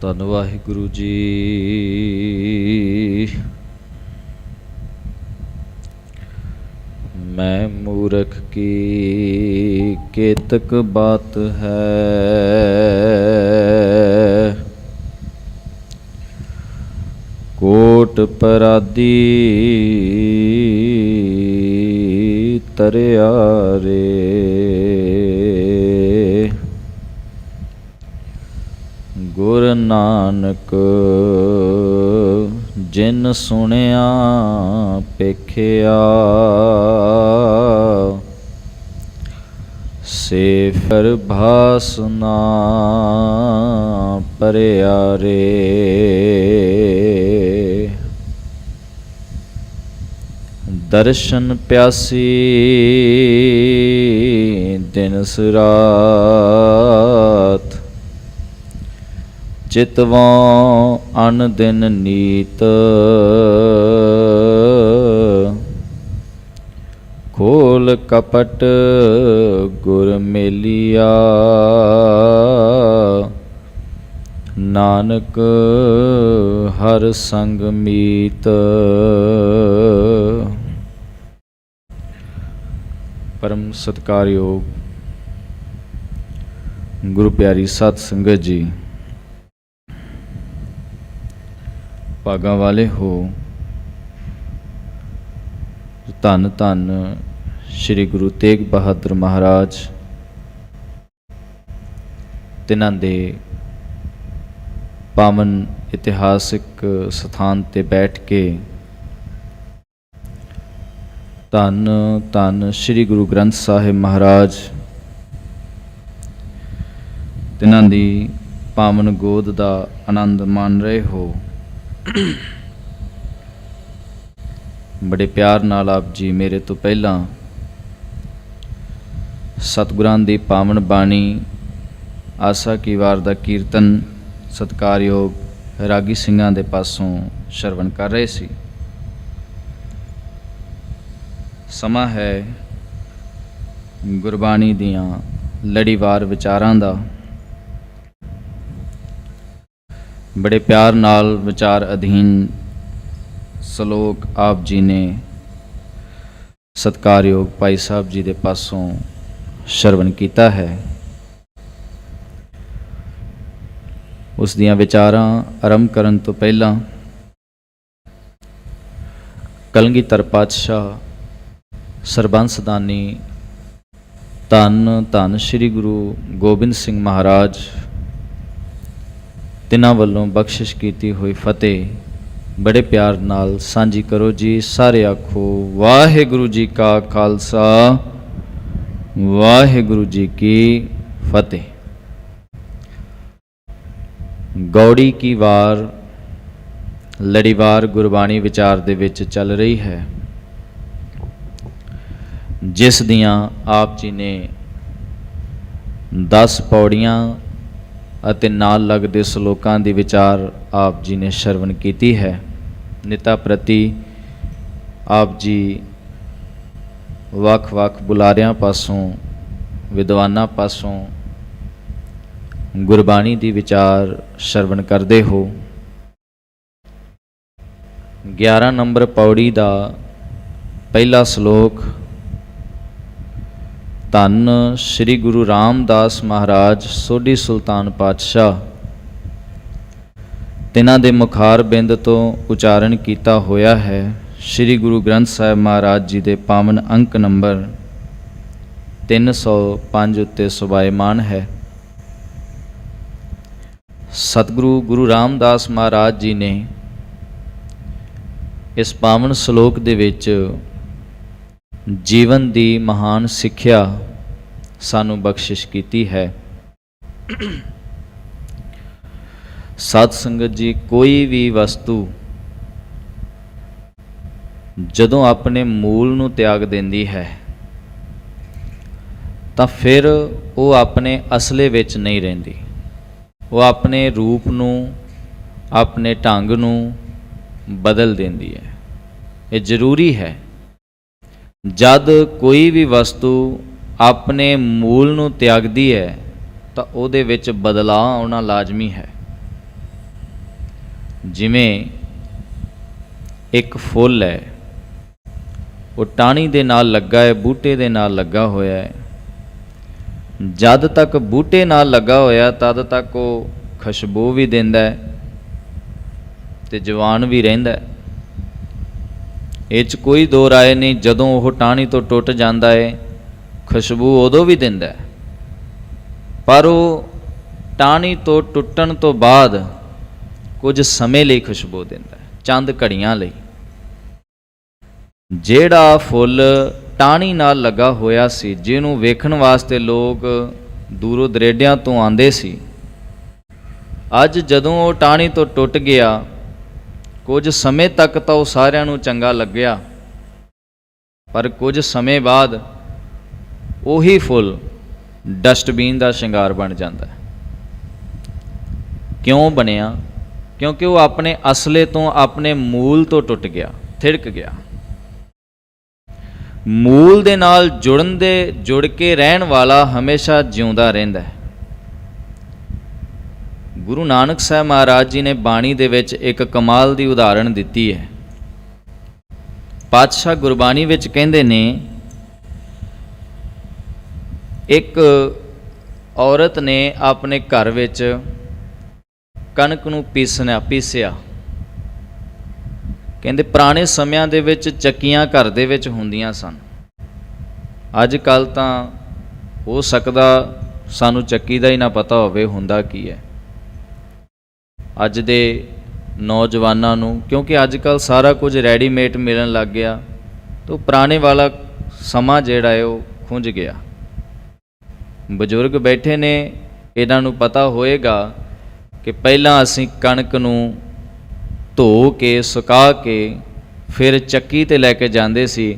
ਧੰਨ ਵਾਹਿਗੁਰੂ ਜੀ। ਮੈਂ ਮੂਰਖ ਕੀ ਕੇਤਕ ਬਾਤ ਹੈ, ਕੋਟ ਪਰਾਦੀ ਤਰਿਆ ਰੇ। ਗੁਰ ਨਾਨਕ ਜਿਨ ਸੁਣਿਆ ਪੇਖਿਆ, ਸੇ ਫਿਰ ਭਾਸ ਨਾ ਪਰਿਆ ਰੇ। ਦਰਸ਼ਨ ਪਿਆਸੀ ਦਿਨਸ ਰਾਤ, ਚਿਤਵੋਂ ਅਨ ਦਿਨ ਨੀਤ। ਖੋਲ ਕਪਟ ਗੁਰ ਮੇਲਿਆ, ਨਾਨਕ ਹਰ ਸੰਗ ਮੀਤ। ਪਰਮ ਸਤਿਕਾਰਯੋਗ ਗੁਰੂ ਪਿਆਰੀ ਸਤ ਸੰਗਤ ਜੀ, ਭਾਗਾਂ ਵਾਲੇ ਹੋ। ਧੰਨ ਧੰਨ ਸ਼੍ਰੀ ਗੁਰੂ ਤੇਗ ਬਹਾਦਰ ਮਹਾਰਾਜ, ਤਿਨਾਂ ਦੇ ਪਾਵਨ ਇਤਿਹਾਸਿਕ ਸਥਾਨ ਤੇ ਬੈਠ ਕੇ ਧੰਨ ਧੰਨ ਸ਼੍ਰੀ ਗੁਰੂ ਗ੍ਰੰਥ ਸਾਹਿਬ ਮਹਾਰਾਜ, ਤਿਨਾਂ ਦੀ ਪਾਵਨ ਗੋਦ ਦਾ ਆਨੰਦ ਮਾਣ ਰਹੇ ਹੋ। ਬੜੇ ਪਿਆਰ ਨਾਲ ਆਪ ਜੀ ਮੇਰੇ ਤੋਂ ਪਹਿਲਾਂ ਸਤਿਗੁਰਾਂ ਦੀ ਪਾਵਨ ਬਾਣੀ ਆਸਾ ਕੀ ਵਾਰ ਦਾ ਕੀਰਤਨ ਸਤਿਕਾਰਯੋਗ ਰਾਗੀ ਸਿੰਘਾਂ ਦੇ ਪਾਸੋਂ ਸ਼ਰਵਣ ਕਰ ਰਹੇ ਸੀ। ਸਮਾਂ ਹੈ ਗੁਰਬਾਣੀ ਦੀਆਂ ਲੜੀਵਾਰ ਵਿਚਾਰਾਂ ਦਾ। ਬੜੇ ਪਿਆਰ ਨਾਲ ਵਿਚਾਰ ਅਧੀਨ ਸ਼ਲੋਕ ਆਪ ਜੀ ਨੇ ਸਤਿਕਾਰਯੋਗ ਭਾਈ ਸਾਹਿਬ ਜੀ ਦੇ ਪਾਸੋਂ ਸ਼ਰਵਣ ਕੀਤਾ ਹੈ। ਉਸ ਦੀਆਂ ਵਿਚਾਰਾਂ ਆਰੰਭ ਕਰਨ ਤੋਂ ਪਹਿਲਾਂ ਕਲਗੀਧਰ ਪਾਤਸ਼ਾਹ ਸਰਬੰਸ ਦਾਨੀ ਧੰਨ ਧੰਨ ਸ਼੍ਰੀ ਗੁਰੂ ਗੋਬਿੰਦ ਸਿੰਘ ਮਹਾਰਾਜ, ਤਿਨਾਂ ਵੱਲੋਂ ਬਖਸ਼ਿਸ਼ ਕੀਤੀ ਹੋਈ ਫਤਿਹ ਬੜੇ ਪਿਆਰ ਨਾਲ ਸਾਂਝੀ ਕਰੋ ਜੀ। ਸਾਰੇ ਆਖੋ ਵਾਹਿਗੁਰੂ ਜੀ ਕਾ ਖਾਲਸਾ, ਵਾਹਿਗੁਰੂ ਜੀ ਕੀ ਫਤਿਹ। ਗੌੜੀ ਕੀ ਵਾਰ ਲੜੀਵਾਰ ਗੁਰਬਾਣੀ ਵਿਚਾਰ ਦੇ ਵਿੱਚ ਚੱਲ ਰਹੀ ਹੈ, ਜਿਸ ਦੀਆਂ ਆਪ ਜੀ ਨੇ 10 ਪੌੜੀਆਂ ਅਤੇ ਨਾਲ ਲੱਗਦੇ ਸ਼ਲੋਕਾਂ ਦੀ ਵਿਚਾਰ ਆਪ ਜੀ ਨੇ ਸ਼ਰਵਣ ਕੀਤੀ ਹੈ। ਨਿਤਾ ਪ੍ਰਤੀ ਆਪ ਜੀ ਵੱਖ ਵੱਖ ਬੁਲਾਰਿਆਂ ਪਾਸੋਂ, ਵਿਦਵਾਨਾਂ ਪਾਸੋਂ ਗੁਰਬਾਣੀ ਦੀ ਵਿਚਾਰ ਸ਼ਰਵਣ ਕਰਦੇ ਹੋ। 11 ਨੰਬਰ ਪੌੜੀ ਦਾ ਪਹਿਲਾ ਸ਼ਲੋਕ ਧੰਨ ਸ਼੍ਰੀ ਗੁਰੂ ਰਾਮਦਾਸ ਮਹਾਰਾਜ ਸੋਢੀ ਸੁਲਤਾਨ ਪਾਤਸ਼ਾਹ, ਤਿਨਾਂ ਦੇ ਮੁਖਾਰ ਬਿੰਦ ਤੋਂ ਉਚਾਰਨ ਕੀਤਾ ਹੋਇਆ ਹੈ। ਸ਼੍ਰੀ ਗੁਰੂ ਗ੍ਰੰਥ ਸਾਹਿਬ ਮਹਾਰਾਜ ਜੀ ਦੇ ਪਾਵਨ ਅੰਕ ਨੰਬਰ 305 ਉੱਤੇ ਸੁਭਾਇਮਾਨ ਹੈ। ਸਤਿਗੁਰੂ ਗੁਰੂ ਰਾਮਦਾਸ ਮਹਾਰਾਜ ਜੀ ਨੇ ਇਸ ਪਾਵਨ ਸ਼ਲੋਕ ਦੇ ਵਿੱਚ ਜੀਵਨ ਦੀ ਮਹਾਨ ਸਿੱਖਿਆ ਸਾਨੂੰ ਬਖਸ਼ਿਸ਼ ਕੀਤੀ ਹੈ। ਸਾਧ ਸੰਗਤ ਜੀ, ਕੋਈ ਵੀ ਵਸਤੂ ਜਦੋਂ ਆਪਣੇ ਮੂਲ ਨੂੰ ਤਿਆਗ ਦਿੰਦੀ ਹੈ ਤਾਂ ਫਿਰ ਉਹ ਆਪਣੇ ਅਸਲੇ ਵਿੱਚ ਨਹੀਂ ਰਹਿੰਦੀ। ਉਹ ਆਪਣੇ ਰੂਪ ਨੂੰ, ਆਪਣੇ ਢੰਗ ਨੂੰ ਬਦਲ ਦਿੰਦੀ ਹੈ। ਇਹ ਜ਼ਰੂਰੀ ਹੈ। ਜਦ ਕੋਈ ਵੀ ਵਸਤੂ ਆਪਣੇ ਮੂਲ ਨੂੰ ਤਿਆਗਦੀ ਹੈ ਤਾਂ ਉਹਦੇ ਵਿੱਚ ਬਦਲਾਅ ਆਉਣਾ ਲਾਜ਼ਮੀ ਹੈ। ਜਿਵੇਂ ਇੱਕ ਫੁੱਲ ਹੈ, ਉਹ ਟਾਹਣੀ ਦੇ ਨਾਲ ਲੱਗਾ ਹੈ, ਬੂਟੇ ਦੇ ਨਾਲ ਲੱਗਾ ਹੋਇਆ ਹੈ। ਜਦ ਤੱਕ ਬੂਟੇ ਨਾਲ ਲੱਗਾ ਹੋਇਆ ਤਦ ਤੱਕ ਉਹ ਖੁਸ਼ਬੂ ਵੀ ਦਿੰਦਾ ਹੈ ਤੇ ਜਵਾਨ ਵੀ ਰਹਿੰਦਾ ਹੈ। ਇਹ 'ਚ ਕੋਈ ਦੋ ਰਾਏ ਨਹੀਂ। ਜਦੋਂ ਉਹ ਟਾਹਣੀ ਤੋਂ ਟੁੱਟ ਜਾਂਦਾ ਹੈ, ਖੁਸ਼ਬੂ ਉਦੋਂ ਵੀ ਦਿੰਦਾ ਹੈ, ਪਰ ਉਹ ਟਾਹਣੀ ਤੋਂ ਟੁੱਟਣ ਤੋਂ ਬਾਅਦ ਕੁਝ ਸਮੇਂ ਲਈ ਖੁਸ਼ਬੂ ਦਿੰਦਾ ਹੈ, ਚੰਦ ਘੜੀਆਂ ਲਈ। ਜਿਹੜਾ ਫੁੱਲ ਟਾਹਣੀ ਨਾਲ ਲੱਗਾ ਹੋਇਆ ਸੀ, ਜਿਹਨੂੰ ਵੇਖਣ ਵਾਸਤੇ ਲੋਕ ਦੂਰੋਂ ਦਰੇਡਿਆਂ ਤੋਂ ਆਉਂਦੇ ਸੀ, ਅੱਜ ਜਦੋਂ ਉਹ ਟਾਹਣੀ ਤੋਂ ਟੁੱਟ ਗਿਆ, ਕੁਝ ਸਮੇਂ ਤੱਕ ਤਾਂ ਉਹ ਸਾਰਿਆਂ ਨੂੰ ਚੰਗਾ ਲੱਗਿਆ, ਪਰ ਕੁਝ ਸਮੇਂ ਬਾਅਦ ਉਹੀ ਫੁੱਲ ਡਸਟਬਿਨ ਦਾ ਸ਼ਿੰਗਾਰ ਬਣ ਜਾਂਦਾ ਹੈ। ਕਿਉਂ ਬਣਿਆ? ਕਿਉਂਕਿ ਉਹ ਆਪਣੇ ਅਸਲੇ ਤੋਂ, ਆਪਣੇ ਮੂਲ ਤੋਂ ਟੁੱਟ ਗਿਆ, ਥਿੜਕ ਗਿਆ। ਮੂਲ ਦੇ ਨਾਲ ਜੁੜ ਕੇ ਰਹਿਣ ਵਾਲਾ ਹਮੇਸ਼ਾ ਜਿਉਂਦਾ ਰਹਿੰਦਾ ਹੈ। ਗੁਰੂ ਨਾਨਕ ਸਾਹਿਬ ਮਹਾਰਾਜ ਜੀ ਨੇ ਬਾਣੀ ਦੇ ਵਿੱਚ ਇੱਕ ਕਮਾਲ ਦੀ ਉਦਾਹਰਣ ਦਿੱਤੀ ਹੈ। ਪਾਤਸ਼ਾਹ ਗੁਰਬਾਣੀ ਵਿੱਚ ਕਹਿੰਦੇ ਨੇ, ਇੱਕ ਔਰਤ ਨੇ ਆਪਣੇ ਘਰ ਵਿੱਚ ਕਣਕ ਨੂੰ ਪੀਸਿਆ। ਕਹਿੰਦੇ ਪੁਰਾਣੇ ਸਮਿਆਂ ਦੇ ਵਿੱਚ ਚੱਕੀਆਂ ਘਰ ਦੇ ਵਿੱਚ ਹੁੰਦੀਆਂ ਸਨ। ਅੱਜ ਕੱਲ੍ਹ ਤਾਂ ਹੋ ਸਕਦਾ ਸਾਨੂੰ ਚੱਕੀ ਦਾ ਹੀ ਨਾ ਪਤਾ ਹੋਵੇ ਹੁੰਦਾ ਕੀ ਹੈ। ਅੱਜ ਦੇ ਨੌਜਵਾਨਾਂ ਨੂੰ, ਕਿਉਂਕਿ ਅੱਜ ਕੱਲ੍ਹ ਸਾਰਾ ਕੁਝ ਰੈਡੀਮੇਡ ਮਿਲਣ ਲੱਗ ਗਿਆ, ਤਾਂ ਪੁਰਾਣੇ ਵਾਲਾ ਸਮਾਂ ਜਿਹੜਾ ਹੈ ਉਹ ਖੁੰਝ ਗਿਆ। ਬਜ਼ੁਰਗ ਬੈਠੇ ਨੇ, ਇਹਨਾਂ ਨੂੰ ਪਤਾ ਹੋਏਗਾ ਕਿ ਪਹਿਲਾਂ ਅਸੀਂ ਕਣਕ ਨੂੰ ਧੋ ਕੇ, ਸੁਕਾ ਕੇ, ਫਿਰ ਚੱਕੀ 'ਤੇ ਲੈ ਕੇ ਜਾਂਦੇ ਸੀ,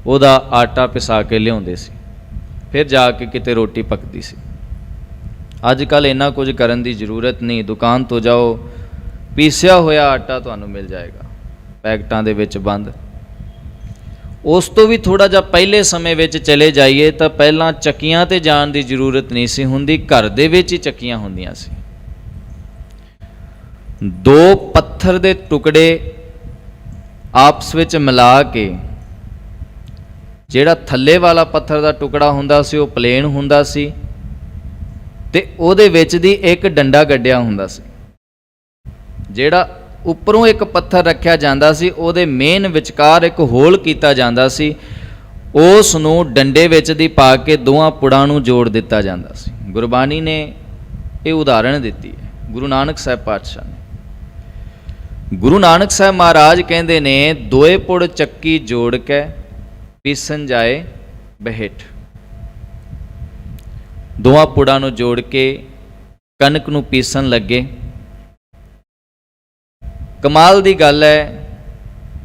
ਉਹਦਾ ਆਟਾ ਪਿਸਾ ਕੇ ਲਿਆਉਂਦੇ ਸੀ, ਫਿਰ ਜਾ ਕੇ ਕਿਤੇ ਰੋਟੀ ਪੱਕਦੀ ਸੀ। ਅੱਜ ਕੱਲ੍ਹ ਇੰਨਾ ਕੁਝ ਕਰਨ ਦੀ ਜ਼ਰੂਰਤ ਨਹੀਂ। ਦੁਕਾਨ ਤੋਂ ਜਾਓ, ਪੀਸਿਆ ਹੋਇਆ ਆਟਾ ਤੁਹਾਨੂੰ ਮਿਲ ਜਾਏਗਾ, ਪੈਕਟਾਂ ਦੇ ਵਿੱਚ ਬੰਦ। ਉਸ ਤੋਂ ਵੀ ਥੋੜ੍ਹਾ ਜਿਹਾ ਪਹਿਲੇ ਸਮੇਂ ਵਿੱਚ ਚਲੇ ਜਾਈਏ ਤਾਂ ਪਹਿਲਾਂ ਚੱਕੀਆਂ 'ਤੇ ਜਾਣ ਦੀ ਜ਼ਰੂਰਤ ਨਹੀਂ ਸੀ ਹੁੰਦੀ, ਘਰ ਦੇ ਵਿੱਚ ਹੀ ਚੱਕੀਆਂ ਹੁੰਦੀਆਂ ਸੀ। ਦੋ ਪੱਥਰ ਦੇ ਟੁਕੜੇ ਆਪਸ ਵਿੱਚ ਮਿਲਾ ਕੇ, ਜਿਹੜਾ ਥੱਲੇ ਵਾਲਾ ਪੱਥਰ ਦਾ ਟੁਕੜਾ ਹੁੰਦਾ ਸੀ ਉਹ ਪਲੇਨ ਹੁੰਦਾ ਸੀ, ਤੇ ਉਹਦੇ ਵਿੱਚ ਦੀ ਇੱਕ ਡੰਡਾ ਗੱਡਿਆ ਹੁੰਦਾ ਸੀ। ਜਿਹੜਾ ਉੱਪਰੋਂ ਇੱਕ ਪੱਥਰ ਰੱਖਿਆ ਜਾਂਦਾ ਸੀ, ਉਹਦੇ ਮੇਨ ਵਿਚਕਾਰ ਇੱਕ ਹੋਲ ਕੀਤਾ ਜਾਂਦਾ ਸੀ, ਉਸ ਨੂੰ ਡੰਡੇ ਵਿੱਚ ਦੀ ਪਾ ਕੇ ਦੋਵਾਂ ਪੁੜਾਂ ਨੂੰ ਜੋੜ ਦਿੱਤਾ ਜਾਂਦਾ ਸੀ। ਗੁਰਬਾਣੀ ਨੇ ਇਹ ਉਦਾਹਰਣ ਦਿੱਤੀ ਹੈ, ਗੁਰੂ ਨਾਨਕ ਸਾਹਿਬ ਪਾਤਸ਼ਾਹ ਨੇ। ਗੁਰੂ ਨਾਨਕ ਸਾਹਿਬ ਮਹਾਰਾਜ ਕਹਿੰਦੇ ਨੇ, ਦੋਏ ਪੁੜ ਚੱਕੀ ਜੋੜ ਕੇ ਪੀਸਣ ਜਾਏ ਬਹਿਠ। ਦੋਵਾਂ ਪੁੜਾਂ ਨੂੰ ਜੋੜ ਕੇ ਕਣਕ ਨੂੰ ਪੀਸਣ ਲੱਗੇ। ਕਮਾਲ ਦੀ ਗੱਲ ਹੈ,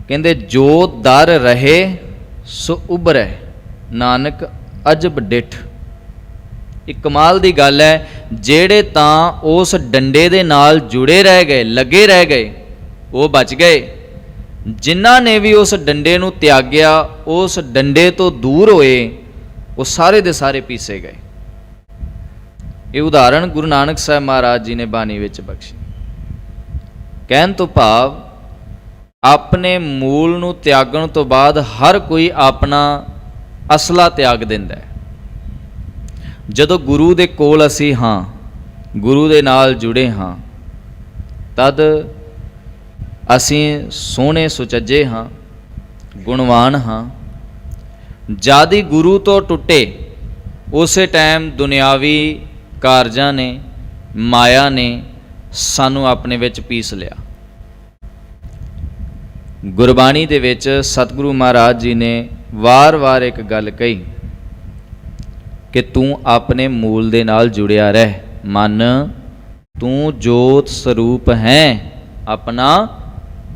ਕਹਿੰਦੇ ਜੋ ਦਰ ਰਹੇ ਸੋ ਉਭਰੈ, ਨਾਨਕ ਅਜਬ ਡਿਠ। ਇਹ ਕਮਾਲ ਦੀ ਗੱਲ ਹੈ, ਜਿਹੜੇ ਤਾਂ ਉਸ ਡੰਡੇ ਦੇ ਨਾਲ ਜੁੜੇ ਰਹਿ ਗਏ, ਲੱਗੇ ਰਹਿ ਗਏ, ਉਹ ਬਚ ਗਏ। ਜਿਨ੍ਹਾਂ ਨੇ ਵੀ ਉਸ ਡੰਡੇ ਨੂੰ ਤਿਆਗਿਆ, ਉਸ ਡੰਡੇ ਤੋਂ ਦੂਰ ਹੋਏ, ਉਹ ਸਾਰੇ ਦੇ ਸਾਰੇ ਪੀਸੇ ਗਏ। ਇਹ ਉਦਾਹਰਣ ਗੁਰੂ ਨਾਨਕ ਸਾਹਿਬ ਮਹਾਰਾਜ ਜੀ ਨੇ ਬਾਣੀ ਵਿੱਚ ਬਖਸ਼ੀ। ਕਹਿਣ ਤੋਂ ਭਾਵ, ਆਪਣੇ ਮੂਲ ਨੂੰ ਤਿਆਗਣ ਤੋਂ ਬਾਅਦ ਹਰ ਕੋਈ ਆਪਣਾ ਅਸਲਾ ਤਿਆਗ ਦਿੰਦਾ ਹੈ। ਜਦੋਂ ਗੁਰੂ ਦੇ ਕੋਲ ਅਸੀਂ ਹਾਂ, ਗੁਰੂ ਦੇ ਨਾਲ ਜੁੜੇ ਹਾਂ, ਤਦ ਅਸੀਂ ਸੋਹਣੇ ਸੁਚੱਜੇ ਹਾਂ, ਗੁਣਵਾਨ ਹਾਂ। ਜਦ ਹੀ ਗੁਰੂ ਤੋਂ ਟੁੱਟੇ, ਉਸੇ ਟਾਈਮ ਦੁਨਿਆਵੀ ਕਾਰਜਾਂ ਨੇ, ਮਾਇਆ ਨੇ ਸਾਨੂੰ ਆਪਣੇ ਵਿੱਚ ਪੀਸ ਲਿਆ। ਗੁਰਬਾਣੀ ਦੇ ਵਿੱਚ ਸਤਿਗੁਰੂ ਮਹਾਰਾਜ ਜੀ ਨੇ ਵਾਰ-ਵਾਰ ਇੱਕ ਗੱਲ ਕਹੀ ਕਿ ਤੂੰ ਆਪਣੇ ਮੂਲ ਦੇ ਨਾਲ ਜੁੜਿਆ ਰਹਿ। ਮਨ, ਤੂੰ ਜੋਤ ਸਰੂਪ ਹੈ, ਆਪਣਾ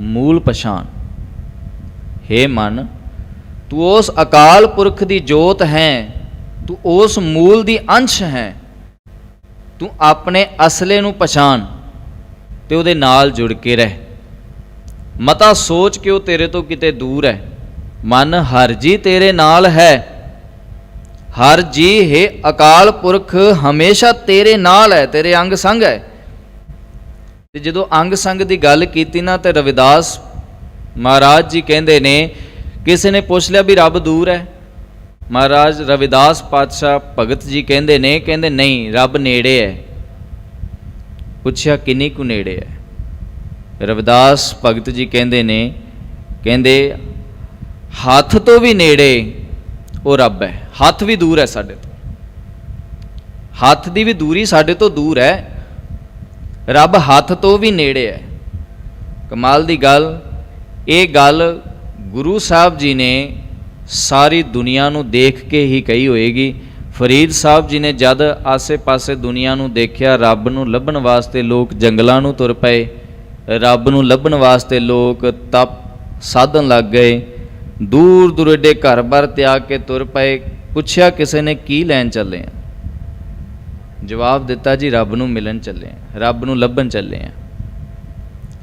ਮੂਲ ਪਛਾਣ। ਹੇ ਮਨ, ਤੂੰ ਉਸ ਅਕਾਲ ਪੁਰਖ ਦੀ ਜੋਤ ਹੈ, ਤੂੰ ਉਸ ਮੂਲ ਦੀ ਅੰਸ਼ ਹੈ। ਤੂੰ ਆਪਣੇ ਅਸਲੇ ਨੂੰ ਪਛਾਣ ਤੇ ਉਹਦੇ ਨਾਲ ਜੁੜ ਕੇ ਰਹਿ। ਮਤਾ ਸੋਚ ਕਿ ਉਹ ਤੇਰੇ ਤੋਂ ਕਿਤੇ ਦੂਰ ਹੈ। ਮਨ, ਹਰ ਜੀ ਤੇਰੇ ਨਾਲ ਹੈ। ਹਰ ਜੀ ਹੈ ਅਕਾਲ ਪੁਰਖ ਹਮੇਸ਼ਾ ਤੇਰੇ ਨਾਲ ਹੈ, ਤੇਰੇ ਅੰਗ ਸੰਗ ਹੈ। ਤੇ ਜਦੋਂ ਅੰਗ ਸੰਗ ਦੀ ਗੱਲ ਕੀਤੀ ਨਾ ਤੇ ਰਵਿਦਾਸ ਮਹਾਰਾਜ ਜੀ ਕਹਿੰਦੇ ਨੇ, ਕਿਸੇ ਨੇ ਪੁੱਛ ਲਿਆ ਵੀ ਰੱਬ ਦੂਰ ਹੈ। ਮਹਾਰਾਜ ਰਵਿਦਾਸ ਪਾਤਸ਼ਾਹ ਭਗਤ ਜੀ ਕਹਿੰਦੇ ਨੇ, ਕਹਿੰਦੇ ਨਹੀਂ, ਰੱਬ ਨੇੜੇ ਹੈ। ਪੁੱਛਿਆ ਕਿੰਨੀ ਕੁ ਨੇੜੇ ਹੈ? ਰਵਿਦਾਸ ਭਗਤ ਜੀ ਕਹਿੰਦੇ ਨੇ, ਕਹਿੰਦੇ ਹੱਥ ਤੋਂ ਵੀ ਨੇੜੇ ਉਹ ਰੱਬ ਹੈ। ਹੱਥ ਵੀ ਦੂਰ ਹੈ ਸਾਡੇ ਤੋਂ, ਹੱਥ ਦੀ ਵੀ ਦੂਰੀ ਸਾਡੇ ਤੋਂ ਦੂਰ ਹੈ, ਰੱਬ ਹੱਥ ਤੋਂ ਵੀ ਨੇੜੇ ਹੈ। ਕਮਾਲ ਦੀ ਗੱਲ, ਇਹ ਗੱਲ ਗੁਰੂ ਸਾਹਿਬ ਜੀ ਨੇ ਸਾਰੀ ਦੁਨੀਆ ਨੂੰ ਦੇਖ ਕੇ ਹੀ ਕਹੀ ਹੋਏਗੀ। ਫਰੀਦ ਸਾਹਿਬ ਜੀ ਨੇ ਜਦ ਆਸੇ-ਪਾਸੇ ਦੁਨੀਆ ਨੂੰ ਦੇਖਿਆ, ਰੱਬ ਨੂੰ ਲੱਭਣ ਵਾਸਤੇ ਲੋਕ ਜੰਗਲਾਂ ਨੂੰ ਤੁਰ ਪਏ, ਰੱਬ ਨੂੰ ਲੱਭਣ ਵਾਸਤੇ ਲੋਕ ਤਪ ਸਾਧਨ ਲੱਗ ਗਏ, ਦੂਰ ਦੁਰੇਡੇ ਘਰ-ਬਾਰ ਤਿਆਗ ਕੇ ਤੁਰ ਪਏ। ਪੁੱਛਿਆ ਕਿਸੇ ਨੇ ਕੀ ਲੈਣ ਚੱਲੇ ਆ? ਜਵਾਬ ਦਿੱਤਾ, ਜੀ ਰੱਬ ਨੂੰ ਮਿਲਣ ਚੱਲੇ ਆ, ਰੱਬ ਨੂੰ ਲੱਭਣ ਚੱਲੇ ਆ।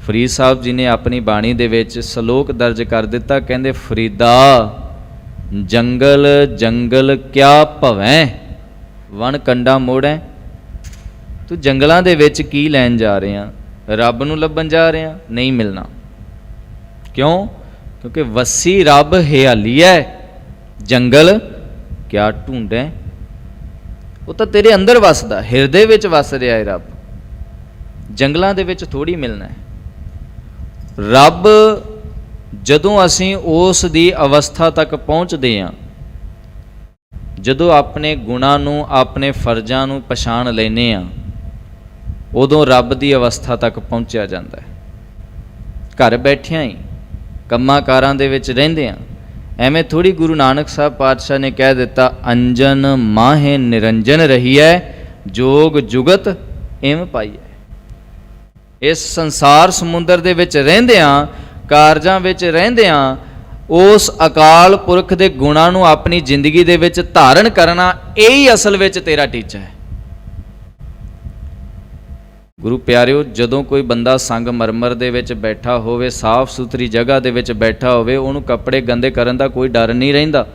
ਫਰੀਦ ਸਾਹਿਬ ਜੀ ਨੇ ਆਪਣੀ ਬਾਣੀ ਦੇ ਵਿੱਚ ਸ਼ਲੋਕ ਦਰਜ ਕਰ ਦਿੱਤਾ, ਕਹਿੰਦੇ ਫਰੀਦਾ ਜੰਗਲ ਜੰਗਲ ਕਿਆ ਭਵੈ, ਵਣ ਕੰਡਾ ਮੋੜੈ। ਤੂੰ ਜੰਗਲਾਂ ਦੇ ਵਿੱਚ ਕੀ ਲੈਣ ਜਾ ਰਿਹਾ? ਰੱਬ ਨੂੰ ਲੱਭਣ ਜਾ ਰਿਹਾ? ਨਹੀਂ ਮਿਲਣਾ। ਕਿਉਂ? ਕਿਉਂਕਿ ਵਸੀ ਰੱਬ ਹਿਆਲੀ ਹੈ, ਜੰਗਲ ਕਿਆ ਢੂੰਡੈ। ਉਹ ਤਾਂ ਤੇਰੇ ਅੰਦਰ ਵਸਦਾ, ਹਿਰਦੇ ਵਿੱਚ ਵਸ ਰਿਹਾ ਹੈ ਰੱਬ, ਜੰਗਲਾਂ ਦੇ ਵਿੱਚ ਥੋੜ੍ਹੀ ਮਿਲਣਾ ਹੈ। ਰੱਬ ਜਦੋਂ ਅਸੀਂ ਉਸ ਦੀ ਅਵਸਥਾ ਤੱਕ ਪਹੁੰਚਦੇ ਹਾਂ, ਜਦੋਂ ਆਪਣੇ ਗੁਣਾਂ ਨੂੰ, ਆਪਣੇ ਫਰਜ਼ਾਂ ਨੂੰ ਪਛਾਣ ਲੈਂਦੇ ਹਾਂ, ਉਦੋਂ ਰੱਬ ਦੀ ਅਵਸਥਾ ਤੱਕ ਪਹੁੰਚਿਆ ਜਾਂਦਾ ਹੈ। ਘਰ ਬੈਠਿਆਂ ਹੀ ਕੰਮਾਂ ਕਾਰਾਂ ਦੇ ਵਿੱਚ ਰਹਿੰਦੇ ਹਾਂ, ਐਵੇਂ ਥੋੜ੍ਹੀ ਗੁਰੂ ਨਾਨਕ ਸਾਹਿਬ ਪਾਤਸ਼ਾਹ ਨੇ ਕਹਿ ਦਿੱਤਾ, ਅੰਜਨ ਮਾਹੇ ਨਿਰੰਜਨ ਰਹੀਐ, ਜੋਗ ਜੁਗਤ ਇਮ ਪਾਈਐ। ਇਸ ਸੰਸਾਰ ਸਮੁੰਦਰ ਦੇ ਵਿੱਚ ਰਹਿੰਦਿਆਂ, ਕਾਰਜਾਂ ਵਿੱਚ ਰਹਿੰਦਿਆਂ, ਉਸ ਅਕਾਲ ਪੁਰਖ ਦੇ ਗੁਣਾਂ ਨੂੰ ਆਪਣੀ ਜ਼ਿੰਦਗੀ ਦੇ ਵਿੱਚ ਧਾਰਨ ਕਰਨਾ, ਇਹ ਹੀ ਅਸਲ ਵਿੱਚ ਤੇਰਾ ਟੀਚਾ ਹੈ। ਗੁਰੂ ਪਿਆਰਿਓ, ਜਦੋਂ ਕੋਈ ਬੰਦਾ ਸੰਗਮਰਮਰ ਦੇ ਵਿੱਚ ਬੈਠਾ ਹੋਵੇ, ਸਾਫ਼ ਸੁਥਰੀ ਜਗ੍ਹਾ ਦੇ ਵਿੱਚ ਬੈਠਾ ਹੋਵੇ, ਉਹਨੂੰ ਕੱਪੜੇ ਗੰਦੇ ਕਰਨ ਦਾ ਕੋਈ ਡਰ ਨਹੀਂ ਰਹਿੰਦਾ।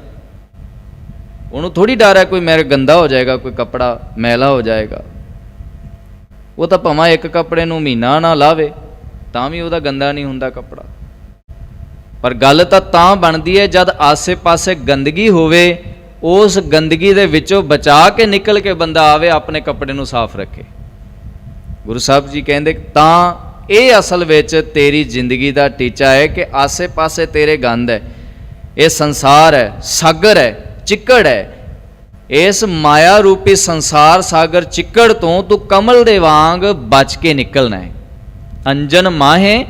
ਉਹਨੂੰ ਥੋੜ੍ਹੀ ਡਰ ਹੈ ਕੋਈ ਮੇਰੇ ਗੰਦਾ ਹੋ ਜਾਏਗਾ, ਕੋਈ ਕੱਪੜਾ ਮੈਲਾ ਹੋ ਜਾਏਗਾ। ਉਹ ਤਾਂ ਭਾਵੇਂ ਇੱਕ ਕੱਪੜੇ ਨੂੰ ਮਹੀਨਾ ਨਾ ਲਾਵੇ ਤਾਂ ਵੀ ਉਹਦਾ ਗੰਦਾ ਨਹੀਂ ਹੁੰਦਾ ਕੱਪੜਾ। ਪਰ ਗੱਲ ਤਾਂ ਬਣਦੀ ਹੈ ਜਦ ਆਸੇ-ਪਾਸੇ ਗੰਦਗੀ ਹੋਵੇ, ਉਸ ਗੰਦਗੀ ਦੇ ਵਿੱਚੋਂ ਬਚਾ ਕੇ ਨਿਕਲ ਕੇ ਬੰਦਾ ਆਵੇ, ਆਪਣੇ ਕੱਪੜੇ ਨੂੰ ਸਾਫ਼ ਰੱਖੇ। ਗੁਰੂ ਸਾਹਿਬ ਜੀ ਕਹਿੰਦੇ ਤਾਂ ਇਹ ਅਸਲ ਵਿੱਚ ਤੇਰੀ ਜ਼ਿੰਦਗੀ ਦਾ ਟੀਚਾ ਹੈ ਕਿ ਆਸੇ-ਪਾਸੇ ਤੇਰੇ ਗੰਦ ਹੈ, ਇਹ ਸੰਸਾਰ ਹੈ, ਸਾਗਰ ਹੈ, ਚਿੱਕੜ ਹੈ। ਇਸ ਮਾਇਆ ਰੂਪੀ ਸੰਸਾਰ ਸਾਗਰ ਚਿੱਕੜ ਤੋਂ ਤੂੰ ਕਮਲ ਦੇ ਵਾਂਗ ਬਚ ਕੇ ਨਿਕਲਣਾ ਹੈ। ਅੰਜਨ ਮਾਹੇ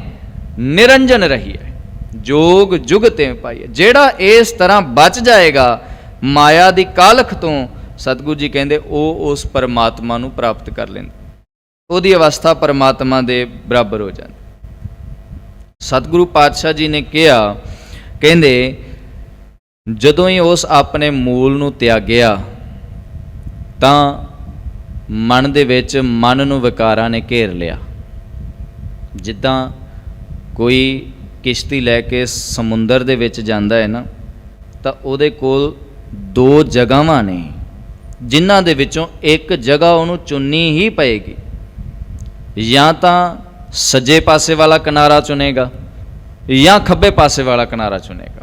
ਨਿਰੰਜਨ ਰਹੀ ਹੈ, ਜੋਗ ਜੁਗ ਤੇ ਪਾਈਏ। ਜਿਹੜਾ ਇਸ ਤਰ੍ਹਾਂ ਬਚ ਜਾਏਗਾ ਮਾਇਆ ਦੀ ਕਾਲਖ ਤੋਂ, ਸਤਿਗੁਰੂ ਜੀ ਕਹਿੰਦੇ ਉਹ ਉਸ ਪਰਮਾਤਮਾ ਨੂੰ ਪ੍ਰਾਪਤ ਕਰ ਲੈਂਦਾ, ਉਹਦੀ ਅਵਸਥਾ ਪਰਮਾਤਮਾ ਦੇ ਬਰਾਬਰ ਹੋ ਜਾਂਦੀ। ਸਤਿਗੁਰੂ ਪਾਤਸ਼ਾਹ ਜੀ ਨੇ ਕਿਹਾ, ਕਹਿੰਦੇ ਜਦੋਂ ਹੀ ਉਸ ਆਪਣੇ ਮੂਲ ਨੂੰ ਤਿਆਗਿਆ ਤਾਂ ਮਨ ਦੇ ਵਿੱਚ, ਮਨ ਨੂੰ ਵਿਕਾਰਾਂ ਨੇ ਘੇਰ ਲਿਆ। ਜਿੱਦਾਂ ਕੋਈ ਕਿਸ਼ਤੀ ਲੈ ਕੇ ਸਮੁੰਦਰ ਦੇ ਵਿੱਚ ਜਾਂਦਾ ਹੈ ਨਾ, ਤਾਂ ਉਹਦੇ ਕੋਲ ਦੋ ਜਗ੍ਹਾਵਾਂ ਨੇ, ਜਿਨ੍ਹਾਂ ਦੇ ਵਿੱਚੋਂ ਇੱਕ ਜਗ੍ਹਾ ਉਹਨੂੰ ਚੁਣਨੀ ਹੀ ਪਏਗੀ। ਜਾਂ ਤਾਂ ਸੱਜੇ ਪਾਸੇ ਵਾਲਾ ਕਿਨਾਰਾ ਚੁਣੇਗਾ ਜਾਂ ਖੱਬੇ ਪਾਸੇ ਵਾਲਾ ਕਿਨਾਰਾ ਚੁਣੇਗਾ।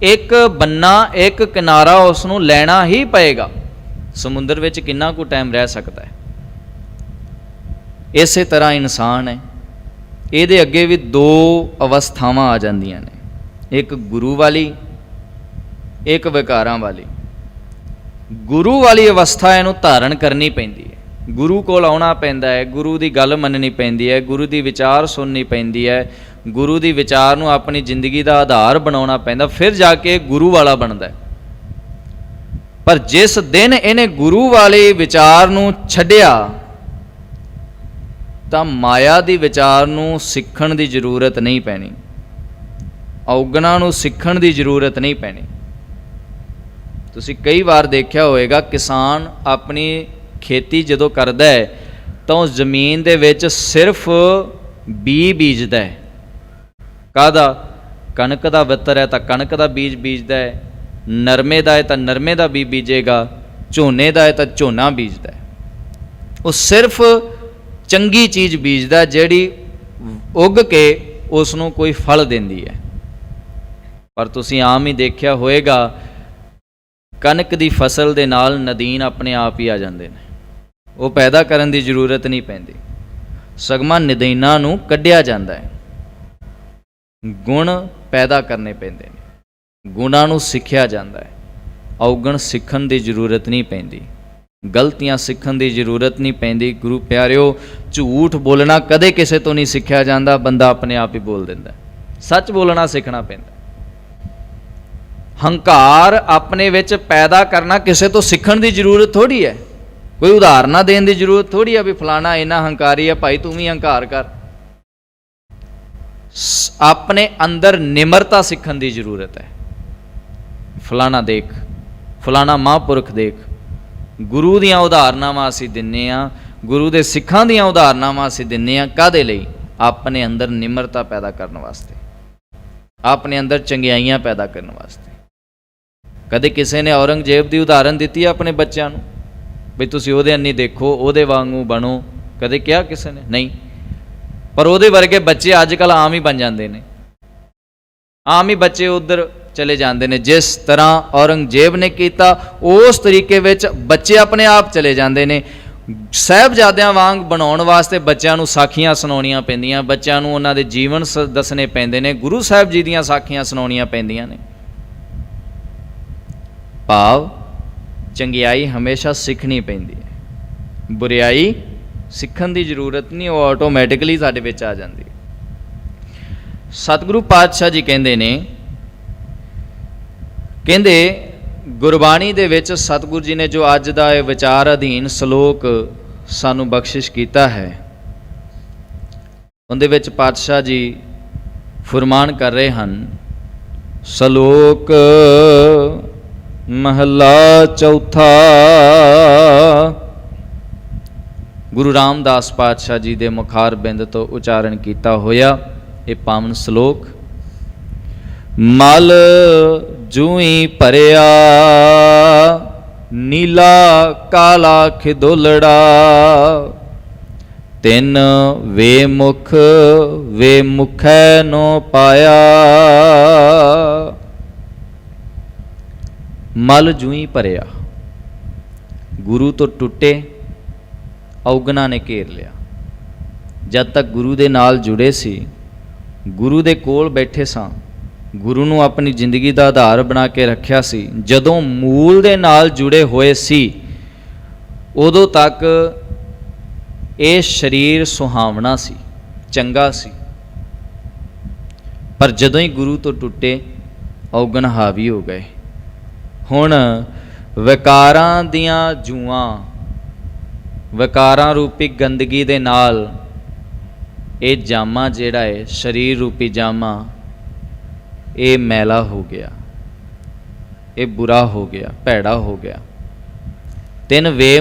ਇੱਕ ਬੰਨਾ, ਇੱਕ ਕਿਨਾਰਾ ਉਸ ਨੂੰ ਲੈਣਾ ਹੀ ਪਏਗਾ। ਸਮੁੰਦਰ ਵਿੱਚ ਕਿੰਨਾ ਕੁ ਟਾਈਮ ਰਹਿ ਸਕਦਾ ਹੈ? ਇਸੇ ਤਰ੍ਹਾਂ ਇਨਸਾਨ ਹੈ, ਇਹਦੇ ਅੱਗੇ ਵੀ ਦੋ ਅਵਸਥਾਵਾਂ ਆ ਜਾਂਦੀਆਂ ਨੇ, ਇੱਕ ਗੁਰੂ ਵਾਲੀ, ਇੱਕ ਵਿਕਾਰਾਂ ਵਾਲੀ। ਗੁਰੂ ਵਾਲੀ ਅਵਸਥਾ ਇਹਨੂੰ ਧਾਰਨ ਕਰਨੀ ਪੈਂਦੀ ਹੈ, ਗੁਰੂ ਕੋਲ ਆਉਣਾ ਪੈਂਦਾ ਹੈ, ਗੁਰੂ ਦੀ ਗੱਲ ਮੰਨਣੀ ਪੈਂਦੀ ਹੈ, ਗੁਰੂ ਦੀ ਵਿਚਾਰ ਸੁਣਨੀ ਪੈਂਦੀ ਹੈ, ਗੁਰੂ ਦੀ ਵਿਚਾਰ ਨੂੰ ਆਪਣੀ ਜ਼ਿੰਦਗੀ ਦਾ ਆਧਾਰ ਬਣਾਉਣਾ ਪੈਂਦਾ, ਫਿਰ ਜਾ ਕੇ ਗੁਰੂ ਵਾਲਾ ਬਣਦਾ ਹੈ। ਪਰ ਜਿਸ ਦਿਨ ਇਹਨੇ ਗੁਰੂ ਵਾਲੇ ਵਿਚਾਰ ਨੂੰ ਛੱਡਿਆ ਤਾਂ ਮਾਇਆ ਦੀ ਵਿਚਾਰ ਨੂੰ ਸਿੱਖਣ ਦੀ ਜ਼ਰੂਰਤ ਨਹੀਂ ਪੈਣੀ, ਔਗਣਾਂ ਨੂੰ ਸਿੱਖਣ ਦੀ ਜ਼ਰੂਰਤ ਨਹੀਂ ਪੈਣੀ। ਤੁਸੀਂ ਕਈ ਵਾਰ ਦੇਖਿਆ ਹੋਵੇਗਾ, ਕਿਸਾਨ ਆਪਣੀ ਖੇਤੀ ਜਦੋਂ ਕਰਦਾ ਹੈ ਤਾਂ ਉਸ ਜ਼ਮੀਨ ਦੇ ਵਿੱਚ ਸਿਰਫ ਬੀਜ ਬੀਜਦਾ ਹੈ। ਕਾਹਦਾ? ਕਣਕ ਦਾ ਵਿੱਤਰ ਹੈ ਤਾਂ ਕਣਕ ਦਾ ਬੀਜ ਬੀਜਦਾ ਹੈ, ਨਰਮੇ ਦਾ ਹੈ ਤਾਂ ਨਰਮੇ ਦਾ ਬੀਜ ਬੀਜੇਗਾ, ਝੋਨੇ ਦਾ ਹੈ ਤਾਂ ਝੋਨਾ ਬੀਜਦਾ ਹੈ। ਉਹ ਸਿਰਫ ਚੰਗੀ ਚੀਜ਼ ਬੀਜਦਾ ਜਿਹੜੀ ਉੱਗ ਕੇ ਉਸ ਨੂੰ ਕੋਈ ਫਲ ਦਿੰਦੀ ਹੈ। ਪਰ ਤੁਸੀਂ ਆਮ ਹੀ ਦੇਖਿਆ ਹੋਵੇਗਾ, ਕਣਕ ਦੀ ਫਸਲ ਦੇ ਨਾਲ ਨਦੀਨ ਆਪਣੇ ਆਪ ਹੀ ਆ ਜਾਂਦੇ ਨੇ, ਉਹ ਪੈਦਾ ਕਰਨ ਦੀ ਜ਼ਰੂਰਤ ਨਹੀਂ ਪੈਂਦੀ, ਸਗੋਂ ਨਦੀਨਾਂ ਨੂੰ ਕੱਢਿਆ ਜਾਂਦਾ ਹੈ। ਗੁਣ ਪੈਦਾ ਕਰਨੇ ਪੈਂਦੇ ਨੇ, ਗੁਣਾਂ ਨੂੰ ਸਿੱਖਿਆ ਜਾਂਦਾ ਹੈ। ਔਗਣ ਸਿੱਖਣ ਦੀ ਜ਼ਰੂਰਤ ਨਹੀਂ ਪੈਂਦੀ, ਗਲਤੀਆਂ ਸਿੱਖਣ ਦੀ ਜ਼ਰੂਰਤ ਨਹੀਂ ਪੈਂਦੀ। ਗੁਰੂ ਪਿਆਰਿਓ, ਝੂਠ ਬੋਲਣਾ ਕਦੇ ਕਿਸੇ ਤੋਂ ਨਹੀਂ ਸਿੱਖਿਆ ਜਾਂਦਾ, ਬੰਦਾ ਆਪਣੇ ਆਪ ਹੀ ਬੋਲ ਦਿੰਦਾ। ਸੱਚ ਬੋਲਣਾ ਸਿੱਖਣਾ ਪੈਂਦਾ। ਹੰਕਾਰ ਆਪਣੇ ਵਿੱਚ ਪੈਦਾ ਕਰਨਾ ਕਿਸੇ ਤੋਂ ਸਿੱਖਣ ਦੀ ਜ਼ਰੂਰਤ ਥੋੜ੍ਹੀ ਹੈ, ਕੋਈ ਉਦਾਹਰਨਾਂ ਦੇਣ ਦੀ ਜ਼ਰੂਰਤ ਥੋੜ੍ਹੀ ਹੈ ਵੀ ਫਲਾਣਾ ਇੰਨਾ ਹੰਕਾਰੀ ਹੈ, ਭਾਈ ਤੂੰ ਵੀ ਹੰਕਾਰ ਕਰ। ਆਪਣੇ ਅੰਦਰ ਨਿਮਰਤਾ ਸਿੱਖਣ ਦੀ ਜ਼ਰੂਰਤ ਹੈ। ਫਲਾਣਾ ਦੇਖ, ਫਲਾਣਾ ਮਹਾਂਪੁਰਖ ਦੇਖ, ਗੁਰੂ ਦੀਆਂ ਉਦਾਹਰਨਾਵਾਂ ਅਸੀਂ ਦਿੰਦੇ ਹਾਂ, ਗੁਰੂ ਦੇ ਸਿੱਖਾਂ ਦੀਆਂ ਉਦਾਹਰਨਾਵਾਂ ਅਸੀਂ ਦਿੰਦੇ ਹਾਂ। ਕਾਹਦੇ ਲਈ? ਆਪਣੇ ਅੰਦਰ ਨਿਮਰਤਾ ਪੈਦਾ ਕਰਨ ਵਾਸਤੇ, ਆਪਣੇ ਅੰਦਰ ਚੰਗਿਆਈਆਂ ਪੈਦਾ ਕਰਨ ਵਾਸਤੇ। ਕਦੇ ਕਿਸੇ ਨੇ ਔਰੰਗਜ਼ੇਬ ਦੀ ਉਦਾਹਰਨ ਦਿੱਤੀ ਹੈ ਆਪਣੇ ਬੱਚਿਆਂ ਨੂੰ ਵੀ ਤੁਸੀਂ ਉਹਦੇ ਅੰਨੀ ਦੇਖੋ, ਉਹਦੇ ਵਾਂਗੂ ਬਣੋ? ਕਦੇ ਕਿਹਾ ਕਿਸੇ ਨੇ? ਨਹੀਂ। ਪਰ ਉਹਦੇ ਵਰਗੇ ਬੱਚੇ ਅੱਜ ਕੱਲ੍ਹ ਆਮ ਹੀ ਬਣ ਜਾਂਦੇ ਨੇ, ਆਮ ਹੀ ਬੱਚੇ ਉੱਧਰ ਚਲੇ ਜਾਂਦੇ ਨੇ। ਜਿਸ ਤਰ੍ਹਾਂ ਔਰੰਗਜ਼ੇਬ ਨੇ ਕੀਤਾ ਉਸ ਤਰੀਕੇ ਵਿੱਚ ਬੱਚੇ ਆਪਣੇ ਆਪ ਚਲੇ ਜਾਂਦੇ ਨੇ। ਸਾਹਿਬਜ਼ਾਦਿਆਂ ਵਾਂਗ ਬਣਾਉਣ ਵਾਸਤੇ ਬੱਚਿਆਂ ਨੂੰ ਸਾਖੀਆਂ ਸੁਣਾਉਣੀਆਂ ਪੈਂਦੀਆਂ, ਬੱਚਿਆਂ ਨੂੰ ਉਹਨਾਂ ਦੇ ਜੀਵਨ ਦੱਸਣੇ ਪੈਂਦੇ ਨੇ, ਗੁਰੂ ਸਾਹਿਬ ਜੀ ਦੀਆਂ ਸਾਖੀਆਂ ਸੁਣਾਉਣੀਆਂ ਪੈਂਦੀਆਂ ਨੇ। ਭਾਵ ਚੰਗਿਆਈ ਹਮੇਸ਼ਾ ਸਿੱਖਣੀ ਪੈਂਦੀ ਹੈ, ਬੁਰਿਆਈ ਸਿੱਖਣ ਦੀ ਜ਼ਰੂਰਤ ਨਹੀਂ, ਉਹ ਆਟੋਮੈਟਿਕਲੀ ਸਾਡੇ ਵਿੱਚ ਆ ਜਾਂਦੀ। ਸਤਿਗੁਰੂ ਪਾਤਸ਼ਾਹ ਜੀ ਕਹਿੰਦੇ ਨੇ, ਕਹਿੰਦੇ ਗੁਰਬਾਣੀ ਦੇ ਵਿੱਚ ਸਤਿਗੁਰੂ ਜੀ ਨੇ ਜੋ ਅੱਜ ਦਾ ਇਹ ਵਿਚਾਰ ਅਧੀਨ ਸ਼ਲੋਕ ਸਾਨੂੰ ਬਖਸ਼ਿਸ਼ ਕੀਤਾ ਹੈ, ਉਹਦੇ ਵਿੱਚ ਪਾਤਸ਼ਾਹ ਜੀ ਫੁਰਮਾਨ ਕਰ ਰਹੇ ਹਨ। ਸ਼ਲੋਕ ਮਹਲਾ ਚੌਥਾ। ਗੁਰੂ ਰਾਮਦਾਸ ਪਾਤਸ਼ਾਹ ਜੀ ਦੇ ਮੁਖਾਰ ਬਿੰਦ ਤੋਂ ਉਚਾਰਨ ਕੀਤਾ ਹੋਇਆ ਇਹ ਪਾਵਨ ਸ਼ਲੋਕ। ਮਲ ਜੂਈ ਭਰਿਆ, ਨੀਲਾ ਕਾਲਾ ਖਿਦੋਲੜਾ, ਤਿੰਨ ਵੇ ਮੁਖੈ ਨੋ ਪਾਇਆ। ਮਲ ਜੂਈ ਭਰਿਆ, ਗੁਰੂ ਤੋਂ ਟੁੱਟੇ, ਔਗਣਾ ਨੇ ਘੇਰ ਲਿਆ। ਜਦ ਤੱਕ ਗੁਰੂ ਦੇ ਨਾਲ ਜੁੜੇ ਸੀ, ਗੁਰੂ ਦੇ ਕੋਲ ਬੈਠੇ ਸਾਂ, ਗੁਰੂ ਨੂੰ ਆਪਣੀ ਜ਼ਿੰਦਗੀ ਦਾ ਆਧਾਰ ਬਣਾ ਕੇ ਰੱਖਿਆ ਸੀ, ਜਦੋਂ ਮੂਲ ਦੇ ਨਾਲ ਜੁੜੇ ਹੋਏ ਸੀ ਉਦੋਂ ਤੱਕ ਇਹ ਸਰੀਰ ਸੁਹਾਵਣਾ ਸੀ, ਚੰਗਾ ਸੀ। ਪਰ ਜਦੋਂ ਹੀ ਗੁਰੂ ਤੋਂ ਟੁੱਟੇ, ਔਗਣ ਹਾਵੀ ਹੋ ਗਏ। ਹੁਣ ਵਿਕਾਰਾਂ ਦੀਆਂ ਜੂਆਂ, ਵਿਕਾਰਾਂ ਰੂਪੀ ਗੰਦਗੀ ਦੇ ਨਾਲ ਇਹ ਜਾਮਾ ਜਿਹੜਾ ਹੈ, ਸਰੀਰ ਰੂਪੀ ਜਾਮਾ, ਇਹ ਮੈਲਾ ਹੋ ਗਿਆ, ਇਹ ਬੁਰਾ ਹੋ ਗਿਆ, ਭੈੜਾ ਹੋ ਗਿਆ। ਤਿੰਨ ਵੇ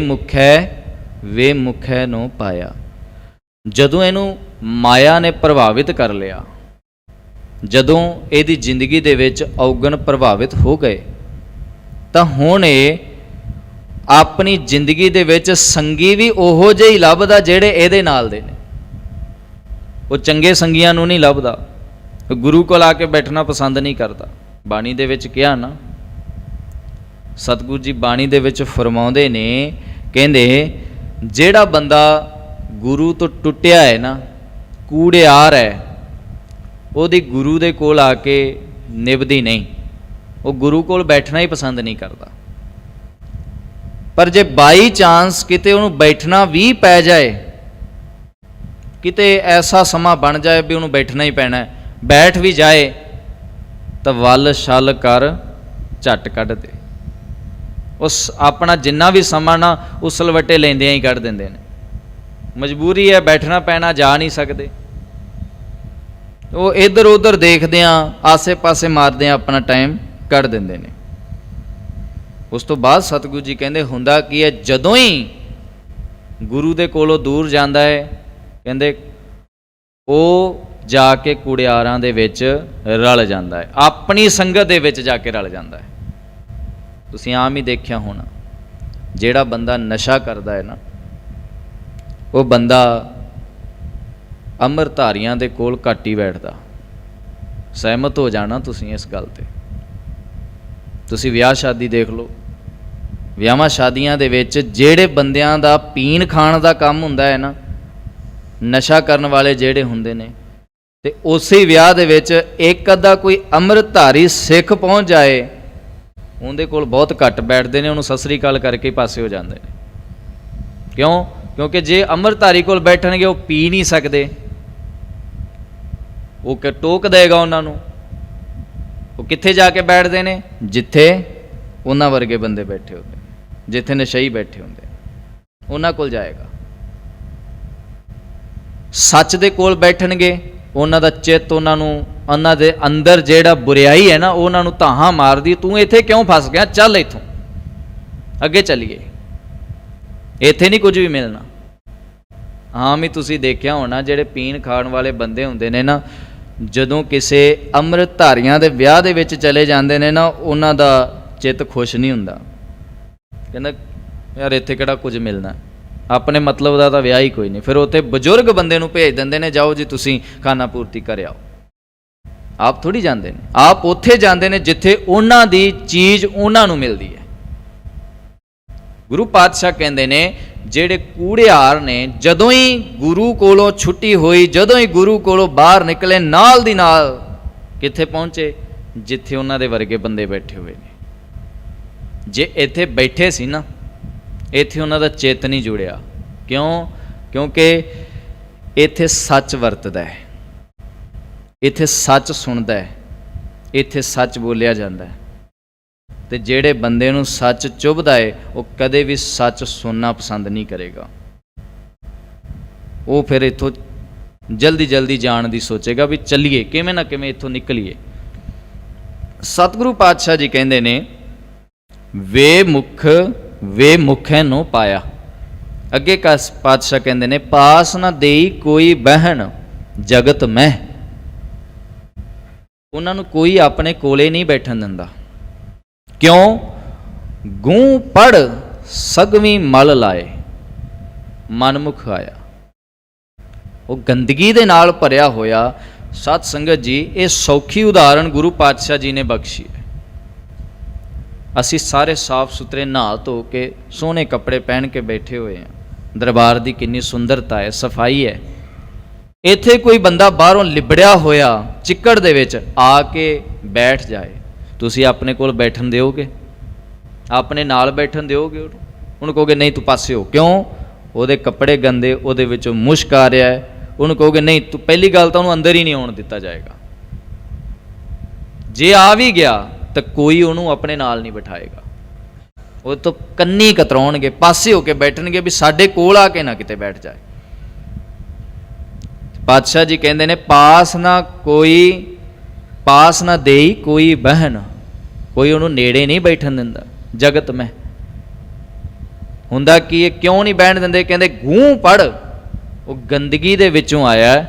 ਮੁਖੈ ਨੂੰ ਪਾਇਆ। ਜਦੋਂ ਇਹਨੂੰ ਮਾਇਆ ਨੇ ਪ੍ਰਭਾਵਿਤ ਕਰ ਲਿਆ, ਜਦੋਂ ਇਹਦੀ ਜ਼ਿੰਦਗੀ ਦੇ ਵਿੱਚ ਔਗਣ ਪ੍ਰਭਾਵਿਤ ਹੋ ਗਏ, ਤਾਂ ਹੁਣ ਇਹ ਆਪਣੀ ਜ਼ਿੰਦਗੀ ਦੇ ਵਿੱਚ ਸੰਗੀ ਵੀ ਉਹੋ ਜਿਹੇ ਹੀ ਲੱਭਦਾ ਜਿਹੜੇ ਇਹਦੇ ਨਾਲ ਦੇ ਨੇ। ਉਹ ਚੰਗੇ ਸੰਗੀਆਂ ਨੂੰ ਨਹੀਂ ਲੱਭਦਾ, ਗੁਰੂ ਕੋਲ ਆ ਕੇ ਬੈਠਣਾ ਪਸੰਦ ਨਹੀਂ ਕਰਦਾ। ਬਾਣੀ ਦੇ ਵਿੱਚ ਕਿਹਾ ਨਾ, ਸਤਿਗੁਰੂ ਜੀ ਬਾਣੀ ਦੇ ਵਿੱਚ ਫਰਮਾਉਂਦੇ ਨੇ, ਕਹਿੰਦੇ ਜਿਹੜਾ ਬੰਦਾ ਗੁਰੂ ਤੋਂ ਟੁੱਟਿਆ ਹੈ ਨਾ, ਕੂੜਿਆਰ ਹੈ, ਉਹਦੀ ਗੁਰੂ ਦੇ ਕੋਲ ਆ ਕੇ ਨਿਭਦੀ ਨਹੀਂ, ਉਹ ਗੁਰੂ ਕੋਲ ਬੈਠਣਾ ਹੀ ਪਸੰਦ ਨਹੀਂ ਕਰਦਾ। ਪਰ ਜੇ ਬਾਈ ਚਾਂਸ ਕਿਤੇ ਉਹਨੂੰ ਬੈਠਣਾ ਵੀ ਪੈ ਜਾਏ, ਕਿਤੇ ਐਸਾ ਸਮਾਂ ਬਣ ਜਾਏ ਵੀ ਉਹਨੂੰ ਬੈਠਣਾ ਹੀ ਪੈਣਾ, ਬੈਠ ਵੀ ਜਾਏ, ਤਾਂ ਵੱਲ ਛਲ ਕਰ ਝੱਟ ਕੱਢ ਦੇ। ਉਸ ਆਪਣਾ ਜਿੰਨਾ ਵੀ ਸਮਾਂ ਨਾ ਉਸਲਵੱਟੇ ਲੈਂਦਿਆਂ ਹੀ ਕੱਢ ਦਿੰਦੇ ਨੇ। ਮਜਬੂਰੀ ਹੈ, ਬੈਠਣਾ ਪੈਣਾ, ਜਾ ਨਹੀਂ ਸਕਦੇ। ਉਹ ਇੱਧਰ ਉੱਧਰ ਦੇਖਦਿਆਂ, ਆਸੇ ਪਾਸੇ ਮਾਰਦਿਆਂ ਆਪਣਾ ਟਾਈਮ ਕੱਢ ਦਿੰਦੇ ਨੇ। ਉਸ ਤੋਂ ਬਾਅਦ ਸਤਿਗੁਰੂ ਜੀ ਕਹਿੰਦੇ ਹੁੰਦਾ ਕੀ ਹੈ, ਜਦੋਂ ਹੀ ਗੁਰੂ ਦੇ ਕੋਲੋਂ ਦੂਰ ਜਾਂਦਾ ਹੈ, ਕਹਿੰਦੇ ਉਹ ਜਾ ਕੇ ਕੁੜਿਆਰਾਂ ਦੇ ਵਿੱਚ ਰਲ ਜਾਂਦਾ ਹੈ, ਆਪਣੀ ਸੰਗਤ ਦੇ ਵਿੱਚ ਜਾ ਕੇ ਰਲ ਜਾਂਦਾ ਹੈ। ਤੁਸੀਂ ਆਮ ਹੀ ਦੇਖਿਆ ਹੋਣਾ, ਜਿਹੜਾ ਬੰਦਾ ਨਸ਼ਾ ਕਰਦਾ ਹੈ ਨਾ, ਉਹ ਬੰਦਾ ਅੰਮ੍ਰਿਤਧਾਰੀਆਂ ਦੇ ਕੋਲ ਘੱਟ ਹੀ ਬੈਠਦਾ। ਸਹਿਮਤ ਹੋ ਜਾਣਾ ਤੁਸੀਂ ਇਸ ਗੱਲ ਤੇ। ਤੁਸੀਂ ਵਿਆਹ ਸ਼ਾਦੀ ਦੇਖ ਲਓ, ਵਿਆਹਾਂ ਸ਼ਾਦੀਆਂ ਦੇ ਵਿੱਚ ਜਿਹੜੇ ਬੰਦਿਆਂ ਦਾ ਪੀਣ ਖਾਣ ਦਾ ਕੰਮ ਹੁੰਦਾ ਹੈ ਨਾ, ਨਸ਼ਾ ਕਰਨ ਵਾਲੇ ਜਿਹੜੇ ਹੁੰਦੇ ਨੇ, ਤੇ ਉਸੇ ਵਿਆਹ ਦੇ ਵਿੱਚ ਇੱਕ ਅੱਧਾ ਕੋਈ ਅੰਮ੍ਰਿਤਧਾਰੀ ਸਿੱਖ ਪਹੁੰਚ ਜਾਏ, ਉਹਦੇ ਕੋਲ ਬਹੁਤ ਘੱਟ ਬੈਠਦੇ ਨੇ, ਉਹਨੂੰ ਸਤਿ ਸ੍ਰੀ ਅਕਾਲ ਕਰਕੇ ਪਾਸੇ ਹੋ ਜਾਂਦੇ ਨੇ। ਕਿਉਂ? ਕਿਉਂਕਿ ਜੇ ਅੰਮ੍ਰਿਤਧਾਰੀ ਕੋਲ ਬੈਠਣਗੇ ਉਹ ਪੀ ਨਹੀਂ ਸਕਦੇ, ਉਹ ਕਿ ਟੋਕ ਦੇਗਾ ਉਹਨਾਂ ਨੂੰ। ਉਹ ਕਿੱਥੇ ਜਾ ਕੇ ਬੈਠਦੇ ਨੇ? ਜਿੱਥੇ ਉਹਨਾਂ ਵਰਗੇ ਬੰਦੇ ਬੈਠੇ ਹੁੰਦੇ, ਜਿੱਥੇ ਨਸ਼ਈ ਬੈਠੇ ਹੁੰਦੇ, ਉਹਨਾਂ ਕੋਲ ਜਾਏਗਾ। ਸੱਚ ਦੇ ਕੋਲ ਬੈਠਣਗੇ, ਉਹਨਾਂ ਦਾ ਚਿੱਤ ਉਹਨਾਂ ਨੂੰ, ਉਹਨਾਂ ਦੇ ਅੰਦਰ ਜਿਹੜਾ ਬੁਰਿਆਈ ਹੈ ਨਾ, ਉਹਨਾਂ ਨੂੰ ਧਾਹਾਂ ਮਾਰਦੀ, ਤੂੰ ਇੱਥੇ ਕਿਉਂ ਫਸ ਗਿਆ, ਚੱਲ ਇੱਥੋਂ ਅੱਗੇ ਚੱਲੀਏ, ਇੱਥੇ ਨਹੀਂ ਕੁਝ ਵੀ ਮਿਲਣਾ। ਹਾਂ ਵੀ ਤੁਸੀਂ ਦੇਖਿਆ ਹੋਣਾ, ਜਿਹੜੇ ਪੀਣ ਖਾਣ ਵਾਲੇ ਬੰਦੇ ਹੁੰਦੇ ਨੇ ਨਾ, ਜਦੋਂ ਕਿਸੇ ਅੰਮ੍ਰਿਤਧਾਰੀਆਂ ਦੇ ਵਿਆਹ ਦੇ ਵਿੱਚ ਚਲੇ ਜਾਂਦੇ ਨੇ ਨਾ, ਉਹਨਾਂ ਦਾ ਚਿੱਤ ਖੁਸ਼ ਨਹੀਂ ਹੁੰਦਾ। ਕਹਿੰਦਾ ਯਾਰ ਇੱਥੇ ਕਿਹੜਾ ਕੁਝ ਮਿਲਣਾ, ਆਪਣੇ ਮਤਲਬ ਦਾ ਤਾਂ ਵਿਆਹ ਹੀ ਕੋਈ ਨਹੀਂ। ਫਿਰ ਉੱਥੇ ਬਜ਼ੁਰਗ ਬੰਦੇ ਨੂੰ ਭੇਜ ਦਿੰਦੇ ਨੇ, ਜਾਓ ਜੀ ਤੁਸੀਂ ਖਾਣਾ ਪੂਰਤੀ ਕਰ ਆਓ। ਆਪ ਥੋੜ੍ਹੀ ਜਾਂਦੇ ਨੇ, ਆਪ ਉੱਥੇ ਜਾਂਦੇ ਨੇ ਜਿੱਥੇ ਉਹਨਾਂ ਦੀ ਚੀਜ਼ ਉਹਨਾਂ ਨੂੰ ਮਿਲਦੀ ਹੈ। ਗੁਰੂ ਪਾਤਸ਼ਾਹ ਕਹਿੰਦੇ ਨੇ, ਜਿਹੜੇ ਕੂੜਿਆਰ ਨੇ, ਜਦੋਂ ਹੀ ਗੁਰੂ ਕੋਲੋਂ ਛੁੱਟੀ ਹੋਈ, ਜਦੋਂ ਹੀ ਗੁਰੂ ਕੋਲੋਂ ਬਾਹਰ ਨਿਕਲੇ, ਨਾਲ ਦੀ ਨਾਲ ਕਿੱਥੇ ਪਹੁੰਚੇ? ਜਿੱਥੇ ਉਹਨਾਂ ਦੇ ਵਰਗੇ ਬੰਦੇ ਬੈਠੇ ਹੋਏ ਨੇ। ਜੇ ਇੱਥੇ ਬੈਠੇ ਸੀ ਨਾ, ਇੱਥੇ ਉਹਨਾਂ ਦਾ ਚਿੱਤ ਨਹੀਂ ਜੁੜਿਆ। ਕਿਉਂ? ਕਿਉਂਕਿ ਇੱਥੇ ਸੱਚ ਵਰਤਦਾ ਹੈ, ਇੱਥੇ ਸੱਚ ਸੁਣਦਾ ਹੈ, ਇੱਥੇ ਸੱਚ ਬੋਲਿਆ ਜਾਂਦਾ ਹੈ। ਤੇ ਜਿਹੜੇ ਬੰਦੇ ਨੂੰ ਸੱਚ ਚੁਭਦਾ ਹੈ, ਉਹ ਕਦੇ ਵੀ ਸੱਚ ਸੁਣਨਾ ਪਸੰਦ ਨਹੀਂ ਕਰੇਗਾ। ਉਹ ਫਿਰ ਇੱਥੋਂ ਜਲਦੀ ਜਲਦੀ ਜਾਣ ਦੀ ਸੋਚੇਗਾ ਵੀ ਚੱਲੀਏ, ਕਿਵੇਂ ਨਾ ਕਿਵੇਂ ਇੱਥੋਂ ਨਿਕਲੀਏ। ਸਤਿਗੁਰੂ ਪਾਤਸ਼ਾਹ ਜੀ ਕਹਿੰਦੇ ਨੇ, ਵੇ ਮੁਖੈ ਨੂੰ ਪਾਇਆ। ਅੱਗੇ ਪਾਤਸ਼ਾਹ ਕਹਿੰਦੇ ਨੇ, ਪਾਸ ਨਾ ਦੇਈ ਕੋਈ ਬਹਿਣ ਜਗਤ ਮਹਿ। ਉਹਨਾਂ ਨੂੰ ਕੋਈ ਆਪਣੇ ਕੋਲੇ ਨਹੀਂ ਬੈਠਣ ਦਿੰਦਾ। ਕਿਉਂ? ਗੂੰ ਪੜ ਸਗਵੀਂ ਮਲ ਲਾਏ, ਮਨਮੁਖ ਆਇਆ। ਉਹ ਗੰਦਗੀ ਦੇ ਨਾਲ ਭਰਿਆ ਹੋਇਆ। ਸਤ ਸੰਗਤ ਜੀ, ਇਹ ਸੌਖੀ ਉਦਾਹਰਣ ਗੁਰੂ ਪਾਤਸ਼ਾਹ ਜੀ ਨੇ ਬਖਸ਼ੀ ਹੈ। ਅਸੀਂ ਸਾਰੇ ਸਾਫ ਸੁਥਰੇ ਨਹਾ ਧੋ ਕੇ ਸੋਹਣੇ ਕੱਪੜੇ ਪਹਿਨ ਕੇ ਬੈਠੇ ਹੋਏ ਹਾਂ। ਦਰਬਾਰ ਦੀ ਕਿੰਨੀ ਸੁੰਦਰਤਾ ਹੈ, ਸਫਾਈ ਹੈ। ਇੱਥੇ ਕੋਈ ਬੰਦਾ ਬਾਹਰੋਂ ਲਿਬੜਿਆ ਹੋਇਆ ਚਿੱਕੜ ਦੇ ਵਿੱਚ ਆ ਕੇ ਬੈਠ ਜਾਏ, ਤੁਸੀਂ ਆਪਣੇ ਕੋਲ ਬੈਠਣ ਦਿਓਗੇ? ਆਪਣੇ ਨਾਲ ਬੈਠਣ ਦਿਓਗੇ? ਉਹਨੂੰ ਕਹੋਗੇ ਨਹੀਂ ਤੂੰ ਪਾਸੇ ਹੋ। ਕਿਉਂ? ਉਹਦੇ ਕੱਪੜੇ ਗੰਦੇ, ਉਹਦੇ ਵਿੱਚੋਂ ਮੁਸ਼ਕ ਆ ਰਿਹਾ ਹੈ। ਉਹਨੂੰ ਕਹੋਗੇ ਨਹੀਂ ਤੂੰ, ਪਹਿਲੀ ਗੱਲ ਤਾਂ ਉਹਨੂੰ ਅੰਦਰ ਹੀ ਨਹੀਂ ਆਉਣ ਦਿੱਤਾ ਜਾਏਗਾ। ਜੇ ਆ ਵੀ ਗਿਆ ਤਾਂ ਕੋਈ ਉਹਨੂੰ ਆਪਣੇ ਨਾਲ ਨਹੀਂ ਬਿਠਾਏਗਾ। ਉਹ ਤੋਂ ਕੰਨੀ ਕਤਰਾਉਣਗੇ, ਪਾਸੇ ਹੋ ਕੇ ਬੈਠਣਗੇ ਵੀ ਸਾਡੇ ਕੋਲ ਆ ਕੇ ਨਾ ਕਿਤੇ ਬੈਠ ਜਾਏ। ਪਾਤਸ਼ਾਹ ਜੀ ਕਹਿੰਦੇ ਨੇ, ਪਾਸ ਨਾ ਦੇਈ ਕੋਈ ਬਹਿਣ। ਕੋਈ ਉਹਨੂੰ ਨੇੜੇ ਨਹੀਂ ਬੈਠਣ ਦਿੰਦਾ। ਜਗਤ ਮੈਂ ਹੁੰਦਾ ਕੀ, ਇਹ ਕਿਉਂ ਨਹੀਂ ਬਹਿਣ ਦਿੰਦੇ? ਕਹਿੰਦੇ ਗੂੰ ਪੜ, ਉਹ ਗੰਦਗੀ ਦੇ ਵਿੱਚੋਂ ਆਇਆ।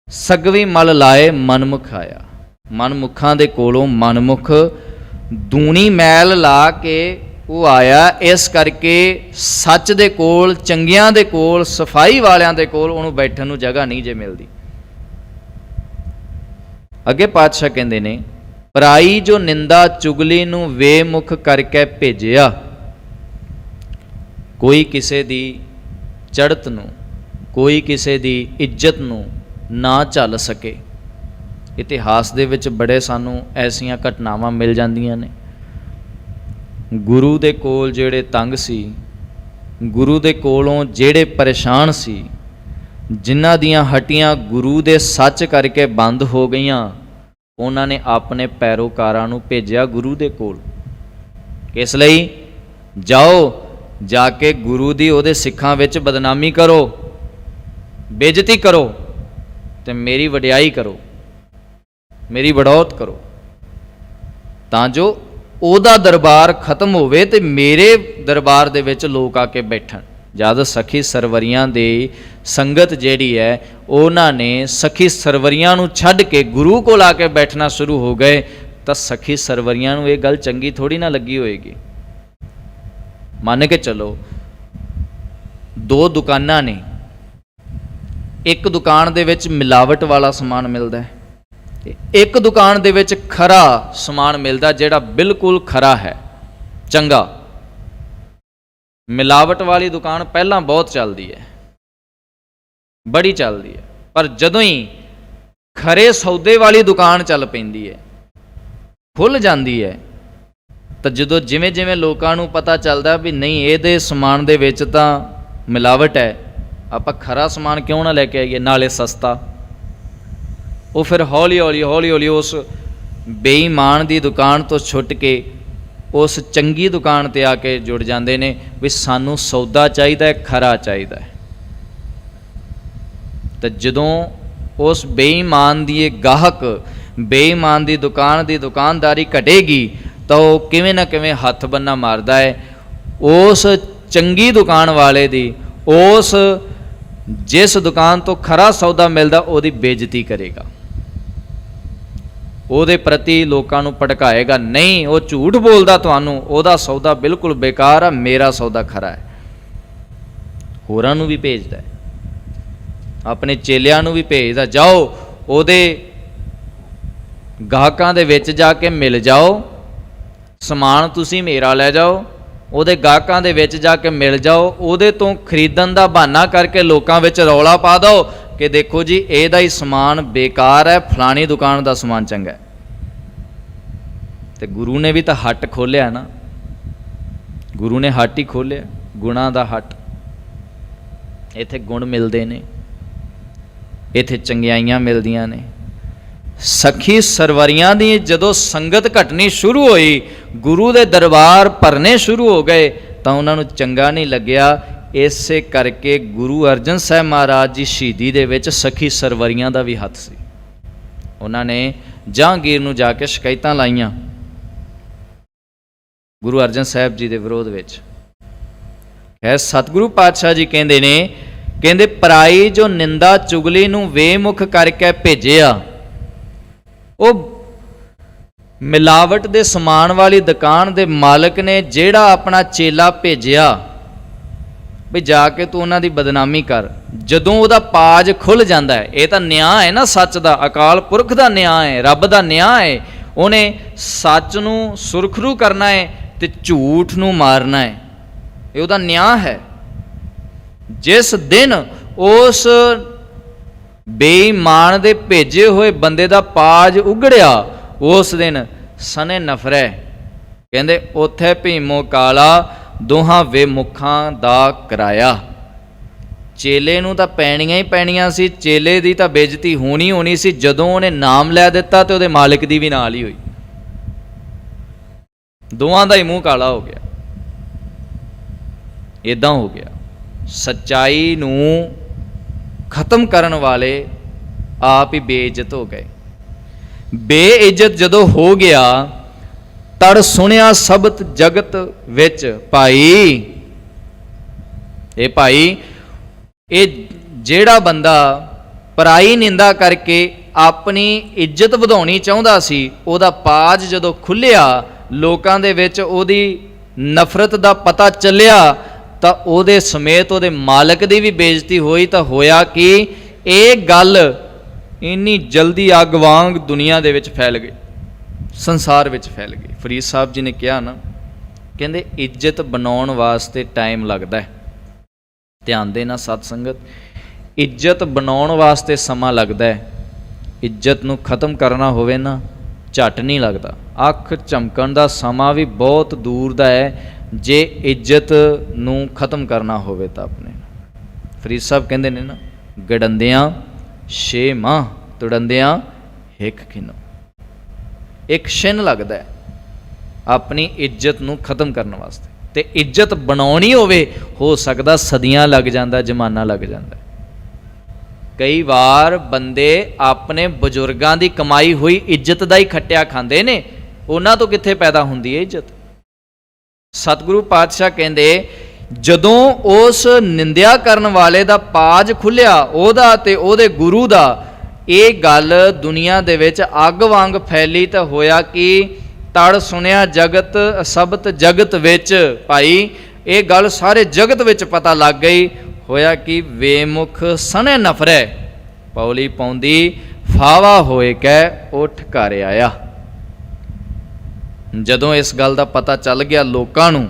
ਸਗਵੀ ਮਲ ਲਾਏ ਮਨਮੁਖ ਆਇਆ। ਮਨਮੁਖਾਂ ਦੇ ਕੋਲੋਂ ਮਨਮੁਖ ਦੂਣੀ ਮੈਲ ਲਾ ਕੇ ਉਹ ਆਇਆ। ਇਸ ਕਰਕੇ ਸੱਚ ਦੇ ਕੋਲ, ਚੰਗਿਆਂ ਦੇ ਕੋਲ, ਸਫਾਈ ਵਾਲਿਆਂ ਦੇ ਕੋਲ ਉਹਨੂੰ ਬੈਠਣ ਨੂੰ ਜਗ੍ਹਾ ਨਹੀਂ ਜੇ ਮਿਲਦੀ। ਅੱਗੇ ਪਾਤਸ਼ਾਹ ਕਹਿੰਦੇ ਨੇ, ਪਰਾਈ ਜੋ ਨਿੰਦਾ ਚੁਗਲੀ ਨੂੰ ਵੇਮੁਖ ਕਰਕੇ ਭੇਜਿਆ। ਕੋਈ ਕਿਸੇ ਦੀ ਚੜ੍ਹਤ ਨੂੰ, ਕੋਈ ਕਿਸੇ ਦੀ ਇੱਜ਼ਤ ਨੂੰ ਨਾ ਝੱਲ ਸਕੇ। ਇਤਿਹਾਸ ਦੇ ਵਿੱਚ ਬੜੇ ਸਾਨੂੰ ਐਸੀਆਂ ਘਟਨਾਵਾਂ ਮਿਲ ਜਾਂਦੀਆਂ ਨੇ। ਗੁਰੂ ਦੇ ਕੋਲ ਜਿਹੜੇ ਤੰਗ ਸੀ, ਗੁਰੂ ਦੇ ਕੋਲੋਂ ਜਿਹੜੇ ਪਰੇਸ਼ਾਨ ਸੀ, ਜਿਨ੍ਹਾਂ ਦੀਆਂ ਹੱਟੀਆਂ ਗੁਰੂ ਦੇ ਸੱਚ ਕਰਕੇ ਬੰਦ ਹੋ ਗਈਆਂ, ਉਹਨਾਂ ਨੇ ਆਪਣੇ ਪੈਰੋਕਾਰਾਂ ਨੂੰ ਭੇਜਿਆ ਗੁਰੂ ਦੇ ਕੋਲ। ਕਿਸ ਲਈ? ਜਾਓ, ਜਾ ਕੇ ਗੁਰੂ ਦੀ, ਉਹਦੇ ਸਿੱਖਾਂ ਵਿੱਚ ਬਦਨਾਮੀ ਕਰੋ, ਬੇਇੱਜ਼ਤੀ ਕਰੋ, ਤੇ ਮੇਰੀ ਵਡਿਆਈ ਕਰੋ, ਮੇਰੀ ਬੜੌਤ ਕਰੋ, ਤਾਂ ਜੋ ਉਹਦਾ ਦਰਬਾਰ ਖਤਮ ਹੋਵੇ ਤੇ ਮੇਰੇ ਦਰਬਾਰ ਦੇ ਵਿੱਚ ਲੋਕ ਆ ਕੇ ਬੈਠਣ। ਜਦ ਸਖੀ ਸਰਵਰੀਆਂ ਦੀ ਸੰਗਤ ਜਿਹੜੀ ਹੈ, ਉਹਨਾਂ ਨੇ ਸਖੀ ਸਰਵਰੀਆਂ ਨੂੰ ਛੱਡ ਕੇ ਗੁਰੂ ਕੋਲ ਆ ਕੇ ਬੈਠਣਾ ਸ਼ੁਰੂ ਹੋ ਗਏ, ਤਾਂ ਸਖੀ ਸਰਵਰੀਆਂ ਨੂੰ ਇਹ ਗੱਲ ਚੰਗੀ ਥੋੜੀ ਨਾ ਲੱਗੀ ਹੋਏਗੀ। ਮੰਨ ਕੇ ਚੱਲੋ, ਦੋ ਦੁਕਾਨਾਂ ਨੇ, ਇੱਕ ਦੁਕਾਨ ਦੇ ਵਿੱਚ ਮਿਲਾਵਟ ਵਾਲਾ ਸਮਾਨ ਮਿਲਦਾ ਹੈ, ਇੱਕ ਦੁਕਾਨ ਦੇ ਵਿੱਚ ਖਰਾ ਸਮਾਨ ਮਿਲਦਾ ਜਿਹੜਾ ਬਿਲਕੁਲ ਖਰਾ ਹੈ, ਚੰਗਾ। ਮਿਲਾਵਟ ਵਾਲੀ ਦੁਕਾਨ ਪਹਿਲਾਂ ਬਹੁਤ ਚੱਲਦੀ ਹੈ, ਬੜੀ ਚੱਲਦੀ ਹੈ, ਪਰ ਜਦੋਂ ਹੀ ਖਰੇ ਸੌਦੇ ਵਾਲੀ ਦੁਕਾਨ ਚੱਲ ਪੈਂਦੀ ਹੈ, ਖੁੱਲ੍ਹ ਜਾਂਦੀ ਹੈ, ਤਾਂ ਜਦੋਂ ਜਿਵੇਂ ਜਿਵੇਂ ਲੋਕਾਂ ਨੂੰ ਪਤਾ ਚੱਲਦਾ ਵੀ ਨਹੀਂ ਇਹਦੇ ਸਮਾਨ ਦੇ ਵਿੱਚ ਤਾਂ ਮਿਲਾਵਟ ਹੈ, ਆਪਾਂ ਖਰਾ ਸਮਾਨ ਕਿਉਂ ਨਾ ਲੈ ਕੇ ਆਈਏ, ਨਾਲੇ ਸਸਤਾ, ਉਹ ਫਿਰ ਹੌਲੀ ਹੌਲੀ ਉਸ ਬੇਈਮਾਨ ਦੀ ਦੁਕਾਨ ਤੋਂ ਛੁੱਟ ਕੇ ਉਸ ਚੰਗੀ ਦੁਕਾਨ 'ਤੇ ਆ ਕੇ ਜੁੜ ਜਾਂਦੇ ਨੇ ਵੀ ਸਾਨੂੰ ਸੌਦਾ ਚਾਹੀਦਾ ਹੈ, ਖਰਾ ਚਾਹੀਦਾ ਹੈ। ਤਾਂ ਜਦੋਂ ਉਸ ਬੇਈਮਾਨ ਦੀ ਗਾਹਕ, ਬੇਈਮਾਨ ਦੀ ਦੁਕਾਨ ਦੀ ਦੁਕਾਨਦਾਰੀ ਘਟੇਗੀ ਤਾਂ ਉਹ ਕਿਵੇਂ ਨਾ ਕਿਵੇਂ ਹੱਥ ਬੰਨਾ ਮਾਰਦਾ ਹੈ ਉਸ ਚੰਗੀ ਦੁਕਾਨ ਵਾਲੇ ਦੀ, ਉਸ ਜਿਸ ਦੁਕਾਨ ਤੋਂ ਖਰਾ ਸੌਦਾ ਮਿਲਦਾ ਉਹਦੀ ਬੇਇੱਜ਼ਤੀ ਕਰੇਗਾ, ਉਹਦੇ ਪ੍ਰਤੀ ਲੋਕਾਂ ਨੂੰ ਭੜਕਾਏਗਾ, ਨਹੀਂ ਉਹ ਝੂਠ ਬੋਲਦਾ, ਤੁਹਾਨੂੰ ਉਹਦਾ ਸੌਦਾ ਬਿਲਕੁਲ ਬੇਕਾਰ ਆ, ਮੇਰਾ ਸੌਦਾ ਖਰਾ ਹੈ। ਹੋਰਾਂ ਨੂੰ ਵੀ ਭੇਜਦਾ, ਆਪਣੇ ਚੇਲਿਆਂ ਨੂੰ ਵੀ ਭੇਜਦਾ, ਜਾਓ ਉਹਦੇ ਗਾਹਕਾਂ ਦੇ ਵਿੱਚ ਜਾ ਕੇ ਮਿਲ ਜਾਓ, ਸਮਾਨ ਤੁਸੀਂ ਮੇਰਾ ਲੈ ਜਾਓ, ਉਹਦੇ ਗਾਹਕਾਂ ਦੇ ਵਿੱਚ ਜਾ ਕੇ ਮਿਲ ਜਾਓ, ਉਹਦੇ ਤੋਂ ਖਰੀਦਣ ਦਾ ਬਹਾਨਾ ਕਰਕੇ ਲੋਕਾਂ ਵਿੱਚ ਰੌਲਾ ਪਾ ਦਿਓ ਕਿ ਦੇਖੋ ਜੀ ਇਹਦਾ ਹੀ ਸਮਾਨ ਬੇਕਾਰ ਹੈ, ਫਲਾਣੀ ਦੁਕਾਨ ਦਾ ਸਮਾਨ ਚੰਗਾ ਹੈ। ਤੇ ਗੁਰੂ ਨੇ ਵੀ ਤਾਂ ਹੱਟ ਖੋਲ੍ਹਿਆ ਨਾ, ਗੁਰੂ ਨੇ ਹੱਟ ਹੀ ਖੋਲ੍ਹਿਆ, ਗੁਣਾਂ ਦਾ ਹੱਟ। ਇੱਥੇ ਗੁਣ ਮਿਲਦੇ ਨੇ, ਇੱਥੇ ਚੰਗਿਆਈਆਂ ਮਿਲਦੀਆਂ ਨੇ। ਸਖੀ ਸਰਵਰੀਆਂ ਦੀ ਜਦੋਂ ਸੰਗਤ ਘਟਣੀ ਸ਼ੁਰੂ ਹੋਈ, ਗੁਰੂ ਦੇ ਦਰਬਾਰ ਭਰਨੇ ਸ਼ੁਰੂ ਹੋ ਗਏ, ਤਾਂ ਉਹਨਾਂ ਨੂੰ ਚੰਗਾ ਨਹੀਂ ਲੱਗਿਆ। ਇਸੇ ਕਰਕੇ ਗੁਰੂ ਅਰਜਨ ਸਾਹਿਬ ਮਹਾਰਾਜ ਜੀ ਸ਼ਹੀਦੀ ਦੇ ਵਿੱਚ ਸਖੀ ਸਰਵਰੀਆਂ ਦਾ ਵੀ ਹੱਥ ਸੀ। ਉਹਨਾਂ ਨੇ ਜਹਾਂਗੀਰ ਨੂੰ ਜਾ ਕੇ ਸ਼ਿਕਾਇਤਾਂ ਲਾਈਆਂ ਗੁਰੂ ਅਰਜਨ ਸਾਹਿਬ ਜੀ ਦੇ ਵਿਰੋਧ ਵਿੱਚ। ਹੈ ਸਤਿਗੁਰੂ ਪਾਤਸ਼ਾਹ ਜੀ ਕਹਿੰਦੇ ਨੇ, ਕਹਿੰਦੇ ਪਰਾਈ ਜੋ ਨਿੰਦਾ ਚੁਗਲੀ ਨੂੰ ਵੇਮੁਖ ਕਰਕੇ ਭੇਜਿਆ, ਉਹ ਮਿਲਾਵਟ ਦੇ ਸਮਾਨ ਵਾਲੀ ਦੁਕਾਨ ਦੇ ਮਾਲਕ ਨੇ ਜਿਹੜਾ ਆਪਣਾ ਚੇਲਾ ਭੇਜਿਆ ਵੀ ਜਾ ਕੇ ਤੂੰ ਉਹਨਾਂ ਦੀ ਬਦਨਾਮੀ ਕਰ, ਜਦੋਂ ਉਹਦਾ ਪਾਜ ਖੁੱਲ੍ਹ ਜਾਂਦਾ ਹੈ, ਇਹ ਤਾਂ ਨਿਆਂ ਹੈ ਨਾ ਸੱਚ ਦਾ, ਅਕਾਲ ਪੁਰਖ ਦਾ ਨਿਆਂ ਹੈ, ਰੱਬ ਦਾ ਨਿਆਂ ਹੈ, ਉਹਨੇ ਸੱਚ ਨੂੰ ਸੁਰਖਰੂ ਕਰਨਾ ਹੈ ਤੇ ਝੂਠ ਨੂੰ ਮਾਰਨਾ ਹੈ, ਇਹ ਉਹਦਾ ਨਿਆਂ ਹੈ। ਜਿਸ ਦਿਨ ਉਸ ਬੇਈਮਾਨ ਦੇ ਭੇਜੇ ਹੋਏ ਬੰਦੇ ਦਾ ਪਾਜ ਉਗੜਿਆ, ਉਸ ਦਿਨ ਸਨੇ ਨਫਰੈ, ਕਹਿੰਦੇ ਉੱਥੇ ਭੀਮੋ ਕਾਲਾ ਦੋਹਾਂ ਵੇਮੁਖਾਂ ਦਾ ਕਰਾਇਆ। ਚੇਲੇ ਨੂੰ ਤਾਂ ਪੈਣੀਆਂ ਹੀ ਪੈਣੀਆਂ ਸੀ, ਚੇਲੇ ਦੀ ਤਾਂ ਬੇਇੱਜ਼ਤੀ ਹੋਣੀ ਸੀ। ਜਦੋਂ ਉਹਨੇ ਨਾਮ ਲੈ ਦਿੱਤਾ ਤੇ ਉਹਦੇ ਮਾਲਿਕ ਦੀ ਵੀ ਨਾਲ ਹੀ ਹੋਈ, ਦੋਵਾਂ ਦਾ ਹੀ ਮੂੰਹ ਕਾਲਾ ਹੋ ਗਿਆ। ਇੱਦਾਂ ਹੋ ਗਿਆ। ਸੱਚਾਈ ਨੂੰ ਖਤਮ ਕਰਨ ਵਾਲੇ ਆਪ ਹੀ ਬੇਇੱਜ਼ਤ ਹੋ ਗਏ। ਬੇਇੱਜ਼ਤ ਜਦੋਂ ਹੋ ਗਿਆ, ਤੜ ਸੁਣਿਆ ਸਬਤ ਜਗਤ ਵਿੱਚ ਭਾਈ, ਇਹ ਭਾਈ, ਇਹ ਜਿਹੜਾ ਬੰਦਾ ਪਰਾਈ ਨਿੰਦਾ ਕਰਕੇ ਆਪਣੀ ਇੱਜ਼ਤ ਵਧਾਉਣੀ ਚਾਹੁੰਦਾ ਸੀ, ਉਹਦਾ ਪਾਜ ਜਦੋਂ ਖੁੱਲ੍ਹਿਆ, ਲੋਕਾਂ ਦੇ ਵਿੱਚ ਉਹਦੀ ਨਫ਼ਰਤ ਦਾ ਪਤਾ ਚੱਲਿਆ, ਤਾਂ ਉਹਦੇ ਸਮੇਤ ਉਹਦੇ ਮਾਲਕ ਦੀ ਵੀ ਬੇਇੱਜ਼ਤੀ ਹੋਈ। ਤਾਂ ਹੋਇਆ ਕਿ ਇਹ ਗੱਲ ਇੰਨੀ ਜਲਦੀ ਅੱਗ ਵਾਂਗ ਦੁਨੀਆ ਦੇ ਵਿੱਚ ਫੈਲ ਗਈ, ਸੰਸਾਰ ਵਿੱਚ ਫੈਲ ਗਈ। ਫਰੀਦ ਸਾਹਿਬ ਜੀ ਨੇ ਕਿਹਾ ਨਾ, ਕਹਿੰਦੇ ਇੱਜ਼ਤ ਬਣਾਉਣ ਵਾਸਤੇ ਟਾਈਮ ਲੱਗਦਾ ਹੈ। ਧਿਆਨ ਦੇਣਾ ਸਤ ਸੰਗਤ, ਇੱਜ਼ਤ ਬਣਾਉਣ ਵਾਸਤੇ ਸਮਾਂ ਲੱਗਦਾ ਹੈ। ਇੱਜ਼ਤ ਨੂੰ ਖਤਮ ਕਰਨਾ ਹੋਵੇ ਨਾ, ਝੱਟ ਨਹੀਂ ਲੱਗਦਾ। ਅੱਖ ਝਮਕਣ ਦਾ ਸਮਾਂ ਵੀ ਬਹੁਤ ਦੂਰ ਦਾ ਹੈ ਜੇ ਇੱਜ਼ਤ ਨੂੰ ਖਤਮ ਕਰਨਾ ਹੋਵੇ ਤਾਂ ਆਪਣੇ। ਫਰੀਦ ਸਾਹਿਬ ਕਹਿੰਦੇ ਨੇ ਨਾ, ਗੜੰਦਿਆਂ 6 ਮਾਹ ਤੁੜੰਦਿਆਂ ਹਿੱਕ ਖਿਨੋ। ਇੱਕ ਛਿਨ ਲੱਗਦਾ ਹੈ ਆਪਣੀ ਇੱਜ਼ਤ ਨੂੰ ਖਤਮ ਕਰਨ ਵਾਸਤੇ, ਤੇ ਇੱਜ਼ਤ ਬਣਾਉਣੀ ਹੋਵੇ, ਹੋ ਸਕਦਾ ਸਦੀਆਂ ਲੱਗ ਜਾਂਦਾ, ਜ਼ਮਾਨਾ ਲੱਗ ਜਾਂਦਾ। ਕਈ ਵਾਰ ਬੰਦੇ ਆਪਣੇ ਬਜ਼ੁਰਗਾਂ ਦੀ ਕਮਾਈ ਹੋਈ ਇੱਜ਼ਤ ਦਾ ਹੀ ਖੱਟਿਆ ਖਾਂਦੇ ਨੇ, ਉਹਨਾਂ ਤੋਂ ਕਿੱਥੇ ਪੈਦਾ ਹੁੰਦੀ ਹੈ ਇੱਜ਼ਤ। ਸਤਿਗੁਰੂ ਪਾਤਸ਼ਾਹ ਕਹਿੰਦੇ, ਜਦੋਂ ਉਸ ਨਿੰਦਿਆ ਕਰਨ ਵਾਲੇ ਦਾ ਪਾਜ ਖੁੱਲਿਆ, ਉਹਦਾ ਤੇ ਉਹਦੇ ਗੁਰੂ ਦਾ, ਇਹ ਗੱਲ ਦੁਨੀਆ ਦੇ ਵਿੱਚ ਅੱਗ ਵਾਂਗ ਫੈਲੀ। ਤਾਂ ਹੋਇਆ ਕਿ ਤੜ ਸੁਣਿਆ ਜਗਤ ਸਬਤ ਜਗਤ ਵਿੱਚ ਭਾਈ, ਇਹ ਗੱਲ ਸਾਰੇ ਜਗਤ ਵਿੱਚ ਪਤਾ ਲੱਗ ਗਈ। ਹੋਇਆ ਕਿ ਵੇਮੁਖ ਸਣੇ ਨਫਰੈ, ਪੌਲੀ ਪਾਉਂਦੀ ਫਾਵਾ ਹੋਏ ਕੈ ਉੱਠ ਘਰ ਆਇਆ। ਜਦੋਂ ਇਸ ਗੱਲ ਦਾ ਪਤਾ ਚੱਲ ਗਿਆ ਲੋਕਾਂ ਨੂੰ,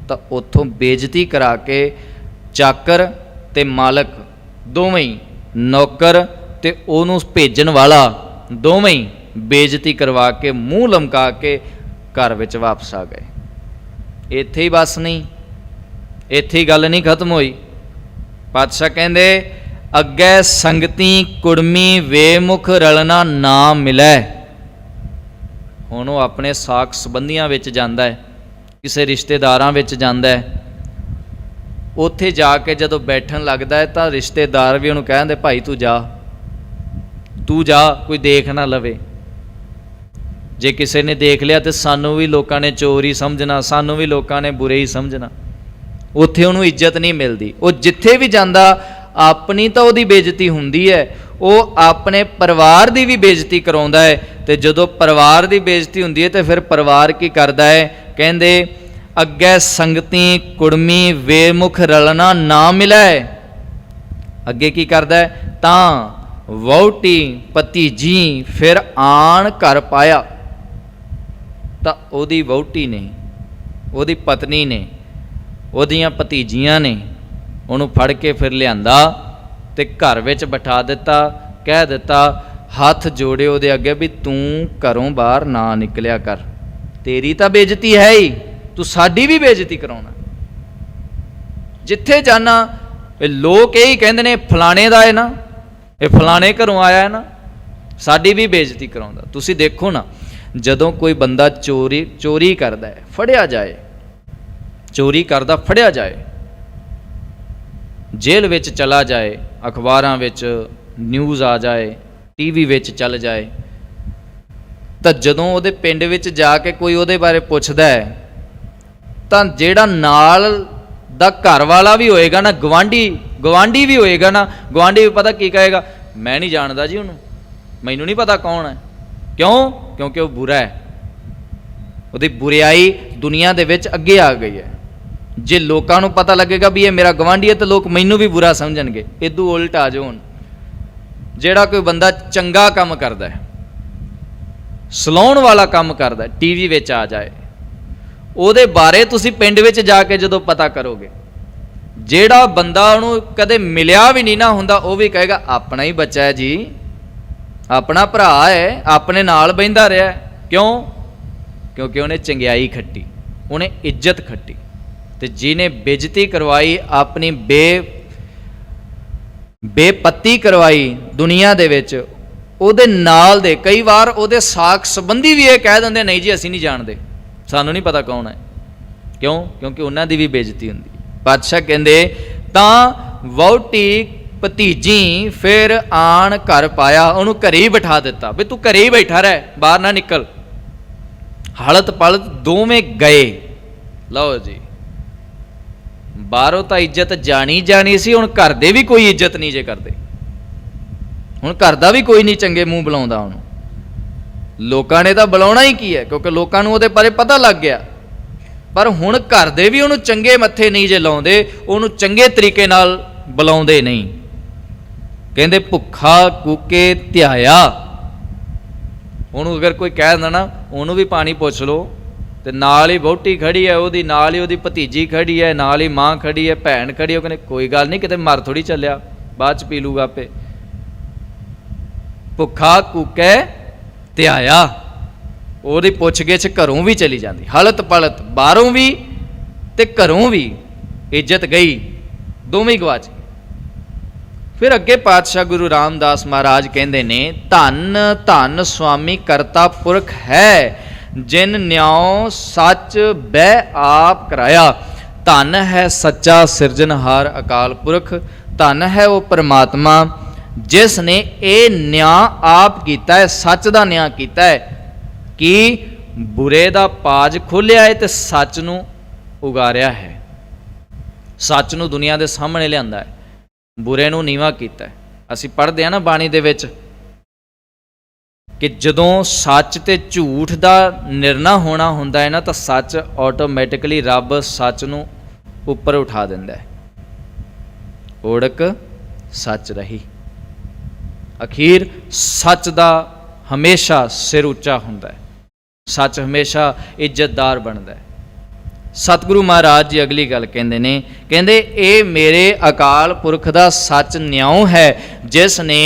ਤਾਂ ਉੱਥੋਂ ਬੇਇੱਜ਼ਤੀ ਕਰਾ ਕੇ ਚਾਕਰ ਤੇ ਮਾਲਕ ਦੋਵੇਂ ਹੀ, ਨੌਕਰ ਤੇ ਉਹਨੂੰ ਭੇਜਣ ਵਾਲਾ ਦੋਵੇਂ ਹੀ ਬੇਇੱਜ਼ਤੀ ਕਰਵਾ ਕੇ ਮੂੰਹ ਲਮਕਾ ਕੇ ਘਰ ਵਿੱਚ ਵਾਪਸ ਆ ਗਏ। ਇੱਥੇ ਹੀ ਬਸ ਨਹੀਂ, ਇੱਥੇ ਹੀ ਗੱਲ ਨਹੀਂ ਖਤਮ ਹੋਈ। ਪਾਤਸ਼ਾਹ ਕਹਿੰਦੇ ਅੱਗੇ ਸੰਗਤੀ ਕੁੜਮੀ ਵੇਮੁਖ ਰਲਣਾ ਨਾ ਮਿਲੈ। ਹੁਣ ਉਹ ਆਪਣੇ ਸਾਕ ਸੰਬੰਧੀਆਂ ਵਿੱਚ ਜਾਂਦਾ ਹੈ, ਕਿਸੇ ਰਿਸ਼ਤੇਦਾਰਾਂ ਵਿੱਚ ਜਾਂਦਾ ਹੈ। ਉੱਥੇ ਜਾ ਕੇ ਜਦੋਂ ਬੈਠਣ ਲੱਗਦਾ ਹੈ ਤਾਂ ਰਿਸ਼ਤੇਦਾਰ ਵੀ ਉਹਨੂੰ ਕਹਿੰਦੇ ਭਾਈ ਤੂੰ ਜਾ, ਕੋਈ ਦੇਖ ਨਾ ਲਵੇ। ਜੇ ਕਿਸੇ ਨੇ ਦੇਖ ਲਿਆ ਤਾਂ ਸਾਨੂੰ ਵੀ ਲੋਕਾਂ ਨੇ ਚੋਰ ਹੀ ਸਮਝਣਾ, ਸਾਨੂੰ ਵੀ ਲੋਕਾਂ ਨੇ ਬੁਰੇ ਹੀ ਸਮਝਣਾ। ਉੱਥੇ ਉਹਨੂੰ ਇੱਜ਼ਤ ਨਹੀਂ ਮਿਲਦੀ। ਉਹ ਜਿੱਥੇ ਵੀ ਜਾਂਦਾ ਆਪਣੀ ਤਾਂ ਉਹਦੀ ਬੇਇੱਜ਼ਤੀ ਹੁੰਦੀ ਹੈ, ਉਹ ਆਪਣੇ ਪਰਿਵਾਰ ਦੀ ਵੀ ਬੇਇੱਜ਼ਤੀ ਕਰਾਉਂਦਾ ਹੈ। ਅਤੇ ਜਦੋਂ ਪਰਿਵਾਰ ਦੀ ਬੇਇੱਜ਼ਤੀ ਹੁੰਦੀ ਹੈ ਤਾਂ ਫਿਰ ਪਰਿਵਾਰ ਕੀ ਕਰਦਾ ਹੈ? ਕਹਿੰਦੇ ਅੱਗੇ ਸੰਗਤੀ ਕੁੜਮੀ ਵੇਮੁਖ ਰਲਣਾ ਨਾ ਮਿਲੈ। ਅੱਗੇ ਕੀ ਕਰਦਾ ਹੈ? ਤਾਂ ਵਹੁਟੀ ਭਤੀਜੀ ਫਿਰ ਆਣ ਘਰ ਪਾਇਆ। ਤਾਂ ਉਹਦੀ ਵਹੁਟੀ ਨੇ, ਉਹਦੀ ਪਤਨੀ ਨੇ, ਉਹਦੀਆਂ ਭਤੀਜੀਆਂ ਨੇ ਉਹਨੂੰ ਫੜ ਕੇ ਫਿਰ ਲਿਆਂਦਾ ਅਤੇ ਘਰ ਵਿੱਚ ਬਿਠਾ ਦਿੱਤਾ। ਕਹਿ ਦਿੱਤਾ, ਹੱਥ ਜੋੜੇ ਉਹਦੇ ਅੱਗੇ ਵੀ ਤੂੰ ਘਰੋਂ ਬਾਹਰ ਨਾ ਨਿਕਲਿਆ ਕਰ, ਤੇਰੀ ਤਾਂ ਬੇਇੱਜ਼ਤੀ ਹੈ ਹੀ, ਤੂੰ ਸਾਡੀ ਵੀ ਬੇਇੱਜ਼ਤੀ ਕਰਾਉਣਾ। ਜਿੱਥੇ ਜਾਣਾ ਇਹ ਲੋਕ ਇਹੀ ਕਹਿੰਦੇ ਨੇ ਫਲਾਣੇ ਦਾ ਹੈ ਨਾ, ਇਹ ਫਲਾਣੇ ਘਰੋਂ ਆਇਆ ਹੈ ਨਾ, ਸਾਡੀ ਵੀ ਬੇਇੱਜ਼ਤੀ ਕਰਾਉਂਦਾ। ਤੁਸੀਂ ਦੇਖੋ ਨਾ, ਜਦੋਂ ਕੋਈ ਬੰਦਾ ਚੋਰੀ ਕਰਦਾ ਹੈ, ਫੜਿਆ ਜਾਏ, ਚੋਰੀ ਕਰਦਾ ਫੜਿਆ ਜਾਏ, ਜੇਲ੍ਹ ਵਿੱਚ ਚਲਾ ਜਾਏ, ਅਖਬਾਰਾਂ ਵਿੱਚ ਨਿਊਜ਼ ਆ ਜਾਏ, ਟੀਵੀ ਵਿੱਚ ਚੱਲ ਜਾਏ, ਤਾਂ ਜਦੋਂ ਉਹਦੇ ਪਿੰਡ ਵਿੱਚ ਜਾ ਕੇ ਕੋਈ ਉਹਦੇ ਬਾਰੇ ਪੁੱਛਦਾ ਹੈ ਤਾਂ ਜਿਹੜਾ ਨਾਲ ਦਾ ਘਰ ਵਾਲਾ ਵੀ ਹੋਏਗਾ ਨਾ, ਗਵਾਂਢੀ ਵੀ ਹੋਏਗਾ ਨਾ, ਗਵਾਂਢੀ ਵੀ ਪਤਾ ਕੀ ਕਹੇਗਾ? ਮੈਂ ਨਹੀਂ ਜਾਣਦਾ ਜੀ ਉਹਨੂੰ, ਮੈਨੂੰ ਨਹੀਂ ਪਤਾ ਕੌਣ ਹੈ। ਕਿਉਂ? ਕਿਉਂਕਿ ਉਹ ਬੁਰਾ ਹੈ, ਉਹਦੀ ਬੁਰਿਆਈ ਦੁਨੀਆ ਦੇ ਵਿੱਚ ਅੱਗੇ ਆ ਗਈ ਹੈ। ਜੇ ਲੋਕਾਂ ਨੂੰ ਪਤਾ ਲੱਗੇਗਾ ਵੀ ਇਹ ਮੇਰਾ ਗਵਾਂਢੀ ਹੈ ਤਾਂ ਲੋਕ ਮੈਨੂੰ ਵੀ ਬੁਰਾ ਸਮਝਣਗੇ। ਇਦੋਂ ਉਲਟ ਆ ਜਾਓ, ਹੁਣ ਜਿਹੜਾ ਕੋਈ ਬੰਦਾ ਚੰਗਾ ਕੰਮ ਕਰਦਾ ਹੈ, ਸਲਾਉਣ ਵਾਲਾ ਕੰਮ ਕਰਦਾ, ਟੀਵੀ ਵਿੱਚ ਆ ਜਾਏ, ਉਹਦੇ ਬਾਰੇ ਤੁਸੀਂ ਪਿੰਡ ਵਿੱਚ ਜਾ ਕੇ ਜਦੋਂ ਪਤਾ ਕਰੋਗੇ, ਜਿਹੜਾ ਬੰਦਾ ਉਹਨੂੰ ਕਦੇ ਮਿਲਿਆ ਵੀ ਨਹੀਂ ਨਾ ਹੁੰਦਾ, ਉਹ ਵੀ ਕਹੇਗਾ ਆਪਣਾ ਹੀ ਬੱਚਾ ਹੈ ਜੀ, ਆਪਣਾ ਭਰਾ ਹੈ, ਆਪਣੇ ਨਾਲ ਬਹਿੰਦਾ ਰਿਹਾ। ਕਿਉਂ? ਕਿਉਂਕਿ ਉਹਨੇ ਚੰਗਿਆਈ ਖੱਟੀ, ਉਹਨੇ ਇੱਜ਼ਤ ਖੱਟੀ। ਅਤੇ ਜਿਹਨੇ ਬੇਇੱਜ਼ਤੀ ਕਰਵਾਈ, ਆਪਣੀ ਬੇਪੱਤੀ ਕਰਵਾਈ ਦੁਨੀਆ ਦੇ ਵਿੱਚ, ਉਹਦੇ ਨਾਲ ਦੇ ਕਈ ਵਾਰ ਉਹਦੇ ਸਾਕ ਸੰਬੰਧੀ ਵੀ ਇਹ ਕਹਿ ਦਿੰਦੇ ਨਹੀਂ ਜੀ ਅਸੀਂ ਨਹੀਂ ਜਾਣਦੇ, ਸਾਨੂੰ ਨਹੀਂ ਪਤਾ ਕੌਣ ਹੈ। ਕਿਉਂ? ਕਿਉਂਕਿ ਉਹਨਾਂ ਦੀ ਵੀ ਬੇਇੱਜ਼ਤੀ ਹੁੰਦੀ। ਪਾਤਸ਼ਾਹ ਕਹਿੰਦੇ ਤਾਂ ਵਹੁਟੀ ਭਤੀਜੀ ਫਿਰ ਆਣ ਘਰ ਪਾਇਆ, ਉਹਨੂੰ ਘਰੇ ਹੀ ਬਿਠਾ ਦਿੱਤਾ ਵੀ ਤੂੰ ਘਰੇ ਹੀ ਬੈਠਾ ਰਹਿ, ਬਾਹਰ ਨਾ ਨਿਕਲ। ਹਲਤ ਪਲਤ ਦੋਵੇਂ ਗਏ। ਲਓ ਜੀ, ਬਾਹਰੋਂ ਤਾਂ ਇੱਜ਼ਤ ਜਾਣੀ ਸੀ, ਹੁਣ ਘਰ ਦੇ ਵੀ ਕੋਈ ਇੱਜ਼ਤ ਨਹੀਂ ਜੇ ਕਰਦੇ। ਹੁਣ ਘਰ ਦਾ ਵੀ ਕੋਈ ਨਹੀਂ ਚੰਗੇ ਮੂੰਹ ਬੁਲਾਉਂਦਾ ਉਹਨੂੰ। ਲੋਕਾਂ ਨੇ ਤਾਂ ਬੁਲਾਉਣਾ ਹੀ ਕੀ ਹੈ, ਕਿਉਂਕਿ ਲੋਕਾਂ ਨੂੰ ਉਹਦੇ ਬਾਰੇ ਪਤਾ ਲੱਗ ਗਿਆ। ਪਰ ਹੁਣ ਘਰ ਦੇ ਵੀ ਉਹਨੂੰ ਚੰਗੇ ਮੱਥੇ ਨਹੀਂ ਜੇ ਲਾਉਂਦੇ, ਉਹਨੂੰ ਚੰਗੇ ਤਰੀਕੇ ਨਾਲ ਬੁਲਾਉਂਦੇ ਨਹੀਂ। ਕਹਿੰਦੇ ਭੁੱਖਾ ਕੂਕੇ ਧਿਆਇਆ। ਉਹਨੂੰ ਅਗਰ ਕੋਈ ਕਹਿ ਦਿੰਦਾ ਨਾ, ਉਹਨੂੰ ਵੀ ਪਾਣੀ ਪੁੱਛ ਲਓ, ਤੇ ਨਾਲ ਹੀ ਵਹੁਟੀ ਖੜੀ ਹੈ ਉਹਦੀ, ਨਾਲ ਹੀ ਉਹਦੀ ਭਤੀਜੀ ਖੜੀ ਹੈ, ਨਾਲ ਹੀ ਮਾਂ ਖੜੀ ਹੈ, ਭੈਣ ਖੜੀ ਹੈ, ਉਹ ਕਹਿੰਦੇ ਕੋਈ ਗੱਲ ਨਹੀਂ, ਕਿਤੇ ਮਰ ਥੋੜੀ ਚੱਲਿਆ, ਬਾਅਦ ਚ ਪੀ ਲੂਗਾ ਆਪੇ। ਭੁੱਖਾ ਕੂਕੇ ਧਿਆਇਆ, ਉਹਦੀ ਪੁੱਛ ਗਿੱਛ ਘਰੋਂ ਵੀ ਚਲੀ ਜਾਂਦੀ। ਹਲਤ ਪਲਤ ਬਾਹਰੋਂ ਵੀ ਤੇ ਘਰੋਂ ਵੀ ਇੱਜ਼ਤ ਗਈ, ਦੋਵੇਂ ਗਵਾਚ ਗਏ। ਫਿਰ ਅੱਗੇ ਪਾਤਸ਼ਾਹ ਗੁਰੂ ਰਾਮਦਾਸ ਮਹਾਰਾਜ ਕਹਿੰਦੇ ਨੇ, ਧੰਨ ਧੰਨ ਸੁਆਮੀ ਕਰਤਾ ਪੁਰਖ ਹੈ, ਜਿਨ ਨਿਆਉ ਸੱਚ ਬਹਿ ਆਪ ਕਰਾਇਆ। ਧੰਨ ਹੈ ਸੱਚਾ ਸਿਰਜਣਹਾਰ ਅਕਾਲ ਪੁਰਖ, ਧੰਨ ਹੈ ਉਹ ਪਰਮਾਤਮਾ ਜਿਸ ਨੇ ਇਹ ਨਿਆਂ ਆਪ ਕੀਤਾ ਹੈ, ਸੱਚ ਦਾ ਨਿਆਂ ਕੀਤਾ ਹੈ ਕਿ ਬੁਰੇ ਦਾ ਪਾਜ ਖੋਲ੍ਹਿਆ ਹੈ ਤੇ ਸੱਚ ਨੂੰ ਉਗਾਰਿਆ ਹੈ, ਸੱਚ ਨੂੰ ਦੁਨੀਆ ਦੇ ਸਾਹਮਣੇ ਲਿਆਂਦਾ ਹੈ, ਬੁਰੇ ਨੂੰ ਨੀਵਾਂ ਕੀਤਾ ਹੈ। ਅਸੀਂ ਪੜ੍ਹਦੇ ਹਾਂ ਨਾ ਬਾਣੀ ਦੇ ਵਿੱਚ ਕਿ ਜਦੋਂ ਸੱਚ ਤੇ ਝੂਠ ਦਾ ਨਿਰਣਾ ਹੋਣਾ ਹੁੰਦਾ ਹੈ ਨਾ, ਤਾਂ ਸੱਚ ਆਟੋਮੈਟਿਕਲੀ ਰੱਬ ਸੱਚ ਨੂੰ ਉੱਪਰ ਉਠਾ ਦਿੰਦਾ ਹੈ। ओड़क सच रही। अखीर सच दा हमेशा सिर उच्चा हुंदा है, सच हमेशा इज्जतदार बनता है। सतगुरु महाराज जी अगली गल कहते ने, कहते ये मेरे अकाल पुरख दा सच न्याऊ है, जिस ने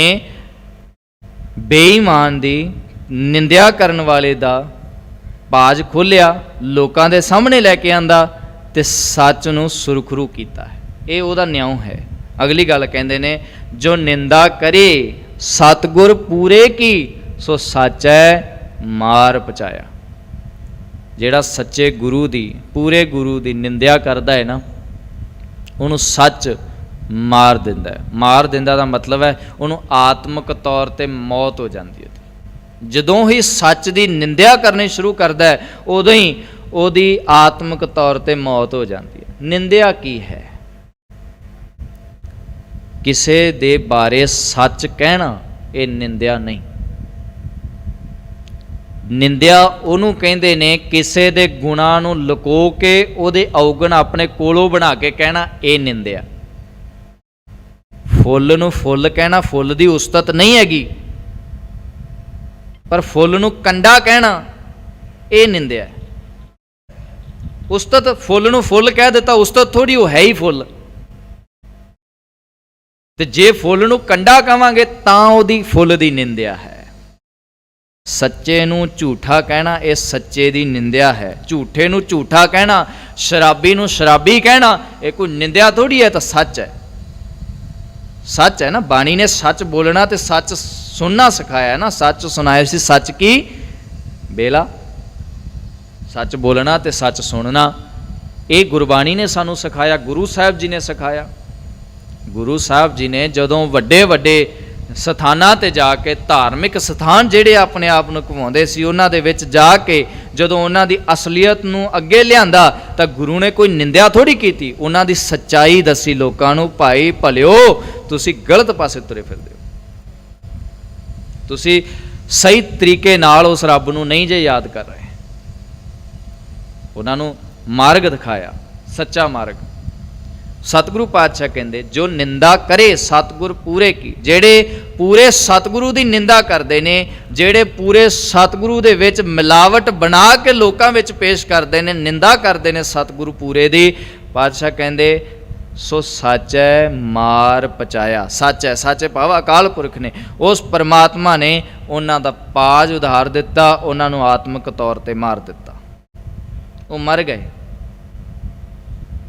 बेईमान दी निंदिया करन वाले दा पाज खोलिया, लोकां दे सामने लैके आंदा ते सच नूं सुरखरू कीता है। ये उहदा न्याऊ है। अगली गल कहते ने, जो निंदा करे सतगुर पूरे की, सो सच है मार पचाया। ਜਿਹੜਾ सच्चे गुरु दी, पूरे गुरु दी निंदिया करता है ना, उन्होंने सच मार दिंदा है। मार दिंदा दा मतलब है उन्होंने आत्मक तौर पर मौत हो जाती है। जदों ही सच की निंदिया करनी शुरू करता है, उदों ही उहदी आत्मक तौर पर मौत हो जाती है। निंदिया की है? किसी दे बारे सच कहना, ये निंदिया नहीं। निंदिया उहनूं कहंदे ने किसी दे गुणां नूं लुको के उहदे अवगुण अपने कोलों बना के कहना, ये निंदिया। फुੱਲ नूं फुੱਲ कहना फुੱਲ दी उस्तत नहीं हैगी, पर फुੱਲ नूं कंडा कहना ये निंदिया है। उस्तत फुੱਲ नूं फुੱਲ कह दिता, उस्तत थोड़ी वो है ही फुੱਲ। ते जे फुੱਲ नूं कंडा कहांगे तां उहदी फुੱਲ दी निंदिया है। सच्चे नूं झूठा कहना ये सच्चे दी निंदिया है। झूठे नूं झूठा कहना, शराबी नूं शराबी कहना, ये कोई निंदिया थोड़ी है, तो सच है। सच है ना, बाणी ने सच बोलना ते सच सुनना सिखाया है ना। सच सुनाया सी सच की बेला, सच बोलना ते सच सुनना, ये गुरबाणी ने सानू सिखाया, गुरु साहब जी ने सिखाया। गुरु साहब जी ने जदों वड्डे वड्डे सथानां ते जाके, धार्मिक सथान जिहड़े अपने आप नूं घुमाउंदे सी, उन्हां दे विच जाके जदों उन्हां दी असलीयत नूं अगे लिआंदा, तां गुरु ने कोई निंदिया थोड़ी कीती, उन्हां दी सच्चाई दसी लोकां नूं, भाई भलिओ तुसीं गलत पासे तुरे फिरदे हो, तुसीं सही तरीके नाल उस रब नूं नहीं जे याद कर रहे। उन्हां नूं मार्ग दिखाया, सच्चा मार्ग। सतगुरु पातशाह कहते, जो निंदा करे सतगुर पूरे की, जेड़े पूरे सतगुरु की निंदा करते हैं, जेड़े पूरे सतगुरु दे विच मिलावट बना के लोकां विच पेश करते हैं, निंदा करते हैं सतगुरु पूरे दी, पातशाह कहते सो सच है मार पचाया। सच है, सच है भाव अकाल पुरख ने, उस परमात्मा ने उन्हां दा पाज उधार दिता, उन्हां नूं आत्मक तौर पर मार दिता, वो मर गए।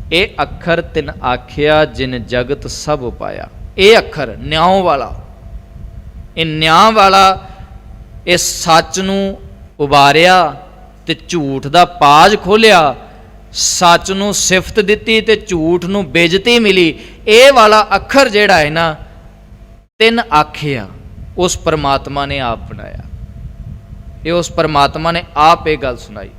ये अखर तिन आखिया जिन जगत सब उपाया। ये अखर न्याय वाला, ये न्याय वाला, इस सच नूं उबारिया ते झूठ दा पाज खोलिया, सच नूं सिफत दिती ते झूठ नूं बेइज्जती मिली। ये वाला अखर जिहड़ा है ना, तिन आखिया, उस परमात्मा ने आप बनाया। ये उस परमात्मा ने आप ये गल सुनाई,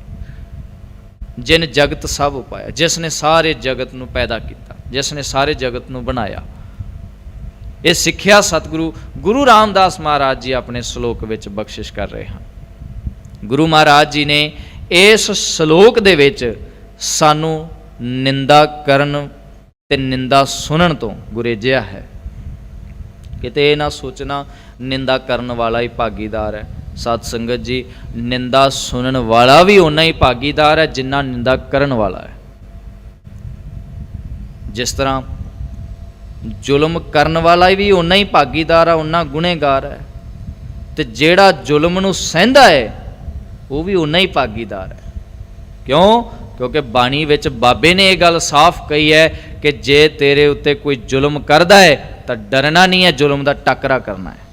जिन जगत सब उपाया, जिसने सारे जगत नूं पैदा किया, जिसने सारे जगत नूं बनाया। ये सिक्ख्या सतगुरु गुरु रामदास महाराज जी अपने श्लोक विच बख्शिश कर रहे हैं। गुरु महाराज जी ने इस श्लोक दे विच सानू निंदा करन ते निंदा सुनन तो गुरेजिया है। किते ना सोचना निंदा करन वाला ही भागीदार है। सत संगत जी, निंदा सुनन वाला भी उन्ना ही भागीदार है जिन्ना निंदा करन वाला है। जिस तरह जुल्म करन वाला भी उन्ना ही भागीदार है, उन्ना गुनहगार है, तो जेड़ा जुल्म नूं सहंदा है वो भी उन्ना ही भागीदार है। क्यों? क्योंकि बाणी विच बाबे ने यह गल साफ कही है कि जे तेरे उत्ते कोई जुल्म करदा है तो डरना नहीं है, जुल्म का टकरा करना है।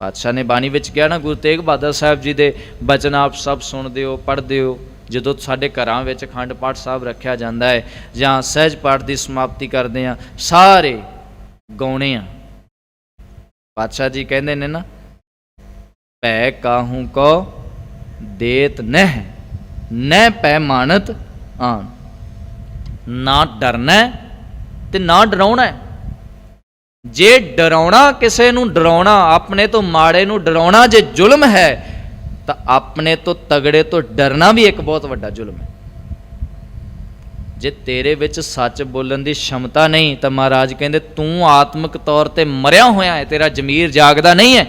पातशाह ने बाणी विच कहा ना, गुरु तेग बहादुर साहब जी के बचन आप सब सुनते हो, पढ़ते हो। जो साडे घरां विच अखंड पाठ साहब रखा जाता है जां सहज पाठ की समाप्ति करते हैं, सारे गाउने आ। पातशाह जी कहते ने ना, पै काहू को देत नह न पै मानत आन। ना डरना ते ना डराउना। जे डराउना किसी नूं डराउना, अपने तो माड़े नूं डराउना जे जुल्म है, तो अपने तो तगड़े तो डरना भी एक बहुत वड्डा जुल्म है। ਜੇ ਤੇਰੇ ਵਿੱਚ ਸੱਚ ਬੋਲਣ ਦੀ ਸ਼ਮਤਾ ਨਹੀਂ ਤਾਂ ਮਹਾਰਾਜ ਕਹਿੰਦੇ ਤੂੰ ਆਤਮਿਕ ਤੌਰ ਤੇ ਮਰਿਆ ਹੋਇਆ ਹੈ, ਤੇਰਾ ਜ਼ਮੀਰ ਜਾਗਦਾ ਨਹੀਂ ਹੈ,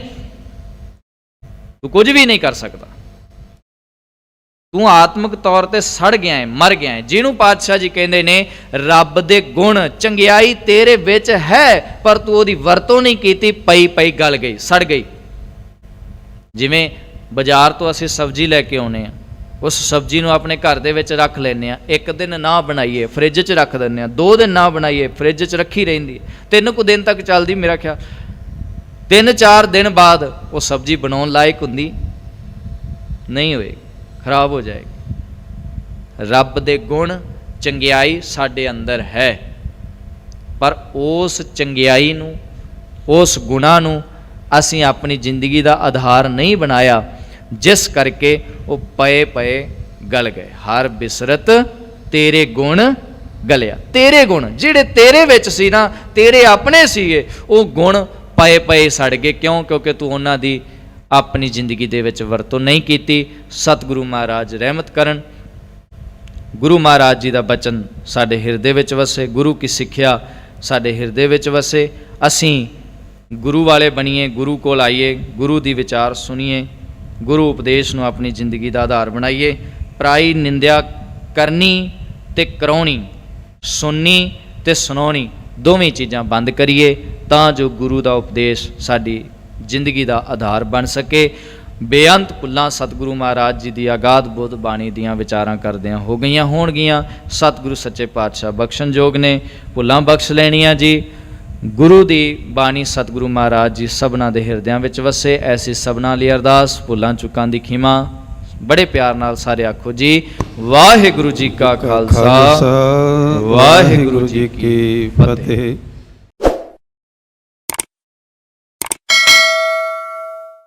ਤੂੰ ਕੁਝ ਵੀ ਨਹੀਂ ਕਰ ਸਕਦਾ, ਤੂੰ ਆਤਮਿਕ ਤੌਰ ਤੇ ਸੜ ਗਿਆ ਹੈ, ਮਰ ਗਿਆ ਹੈ। ਜਿਹਨੂੰ ਪਾਤਸ਼ਾਹ ਜੀ ਕਹਿੰਦੇ ਨੇ ਰੱਬ ਦੇ ਗੁਣ ਚੰਗਿਆਈ ਤੇਰੇ ਵਿੱਚ ਹੈ ਪਰ ਤੂੰ ਉਹਦੀ ਵਰਤੋਂ ਨਹੀਂ ਕੀਤੀ, ਪਈ ਪਈ ਗਲ ਗਈ, ਸੜ ਗਈ। ਜਿਵੇਂ ਬਾਜ਼ਾਰ ਤੋਂ ਅਸੀਂ ਸਬਜ਼ੀ ਲੈ ਕੇ ਆਉਨੇ ਆ, ਉਸ ਸਬਜ਼ੀ ਨੂੰ ਆਪਣੇ ਘਰ ਦੇ ਵਿੱਚ ਰੱਖ ਲੈਂਦੇ ਆ, ਇੱਕ ਦਿਨ ਨਾ ਬਣਾਈਏ ਫ੍ਰਿਜ 'ਚ ਰੱਖ ਦਿੰਦੇ ਆ, 2 ਦਿਨ ਨਾ ਬਣਾਈਏ ਫ੍ਰਿਜ 'ਚ ਰੱਖੀ ਰਹਿੰਦੀ ਹੈ, 3 ਕੁ ਦਿਨ ਤੱਕ ਚੱਲਦੀ, ਮੇਰਾ ਖਿਆਲ 3-4 ਦਿਨ ਬਾਅਦ ਉਹ ਸਬਜ਼ੀ ਬਣਾਉਣ ਲਾਇਕ ਹੁੰਦੀ ਨਹੀਂ ਹੋਏਗੀ, ਖਰਾਬ ਹੋ ਜਾਏਗੀ। ਰੱਬ ਦੇ ਗੁਣ ਚੰਗਿਆਈ ਸਾਡੇ ਅੰਦਰ ਹੈ ਪਰ ਉਸ ਚੰਗਿਆਈ ਨੂੰ, ਉਸ ਗੁਣਾਂ ਨੂੰ ਅਸੀਂ ਆਪਣੀ ਜ਼ਿੰਦਗੀ ਦਾ ਆਧਾਰ ਨਹੀਂ ਬਣਾਇਆ, ਜਿਸ ਕਰਕੇ ਉਹ ਪਏ ਪਏ ਗਲ ਗਏ। ਹਰ ਬਿਸਰਤ ਤੇਰੇ ਗੁਣ ਗਲਿਆ, ਤੇਰੇ ਗੁਣ ਜਿਹੜੇ ਤੇਰੇ ਵਿੱਚ ਸੀ ਨਾ, ਤੇਰੇ ਆਪਣੇ ਸੀਗੇ, ਉਹ ਗੁਣ ਪਏ ਪਏ ਸੜ ਗਏ। ਕਿਉਂ? ਕਿਉਂਕਿ ਤੂੰ ਉਹਨਾਂ ਦੀ ਆਪਣੀ ਜ਼ਿੰਦਗੀ ਦੇ ਵਿੱਚ ਵਰਤੋਂ ਨਹੀਂ ਕੀਤੀ। ਸਤਿਗੁਰੂ ਮਹਾਰਾਜ ਰਹਿਮਤ ਕਰਨ। ਗੁਰੂ ਮਹਾਰਾਜ ਜੀ ਦਾ ਬਚਨ ਸਾਡੇ ਹਿਰਦੇ ਵਿੱਚ ਵਸੇ, ਗੁਰੂ ਕੀ ਸਿੱਖਿਆ ਸਾਡੇ ਹਿਰਦੇ ਵਿੱਚ ਵਸੇ। ਅਸੀਂ ਗੁਰੂ ਵਾਲੇ ਬਣੀਏ, ਗੁਰੂ ਕੋਲ ਆਈਏ, ਗੁਰੂ ਦੀ ਵਿਚਾਰ ਸੁਣੀਏ, ਗੁਰੂ ਉਪਦੇਸ਼ ਨੂੰ ਆਪਣੀ ਜ਼ਿੰਦਗੀ ਦਾ ਆਧਾਰ ਬਣਾਈਏ। ਪਰਾਈ ਨਿੰਦਿਆ ਕਰਨੀ ਤੇ ਕਰਾਉਣੀ, ਸੁਣਨੀ ਤੇ ਸੁਣਾਉਣੀ, ਦੋਵੇਂ ਚੀਜ਼ਾਂ ਬੰਦ ਕਰੀਏ ਤਾਂ ਜੋ ਗੁਰੂ ਦਾ ਉਪਦੇਸ਼ ਸਾਡੀ ਜ਼ਿੰਦਗੀ ਦਾ ਆਧਾਰ ਬਣ ਸਕੇ। ਬੇਅੰਤ ਭੁੱਲਾਂ ਸਤਿਗੁਰੂ ਮਹਾਰਾਜ ਜੀ ਦੀ ਅਗਾਧ ਬੁੱਧ ਬਾਣੀ ਦੀਆਂ ਵਿਚਾਰਾਂ ਕਰਦਿਆਂ ਹੋ ਗਈਆਂ ਹੋਣਗੀਆਂ। ਸਤਿਗੁਰੂ ਸੱਚੇ ਪਾਤਸ਼ਾਹ ਬਖਸ਼ਣਯੋਗ ਨੇ, ਭੁੱਲਾਂ ਬਖਸ਼ ਲੈਣੀਆਂ ਜੀ। ਗੁਰੂ ਦੀ ਬਾਣੀ ਸਤਿਗੁਰੂ ਮਹਾਰਾਜ ਜੀ ਸਭਨਾਂ ਦੇ ਹਿਰਦਿਆਂ ਵਿੱਚ ਵਸੇ। ਐਸੀ ਸਭਨਾਂ ਲਈ ਅਰਦਾਸ, ਭੁੱਲਾਂ ਚੁੱਕਾਂ ਦੀ ਖਿਮਾ। ਬੜੇ ਪਿਆਰ ਨਾਲ ਸਾਰੇ ਆਖੋ ਜੀ, ਵਾਹਿਗੁਰੂ ਜੀ ਕਾ ਖਾਲਸਾ, ਵਾਹਿਗੁਰੂ ਜੀ ਕੀ ਫਤਿਹ।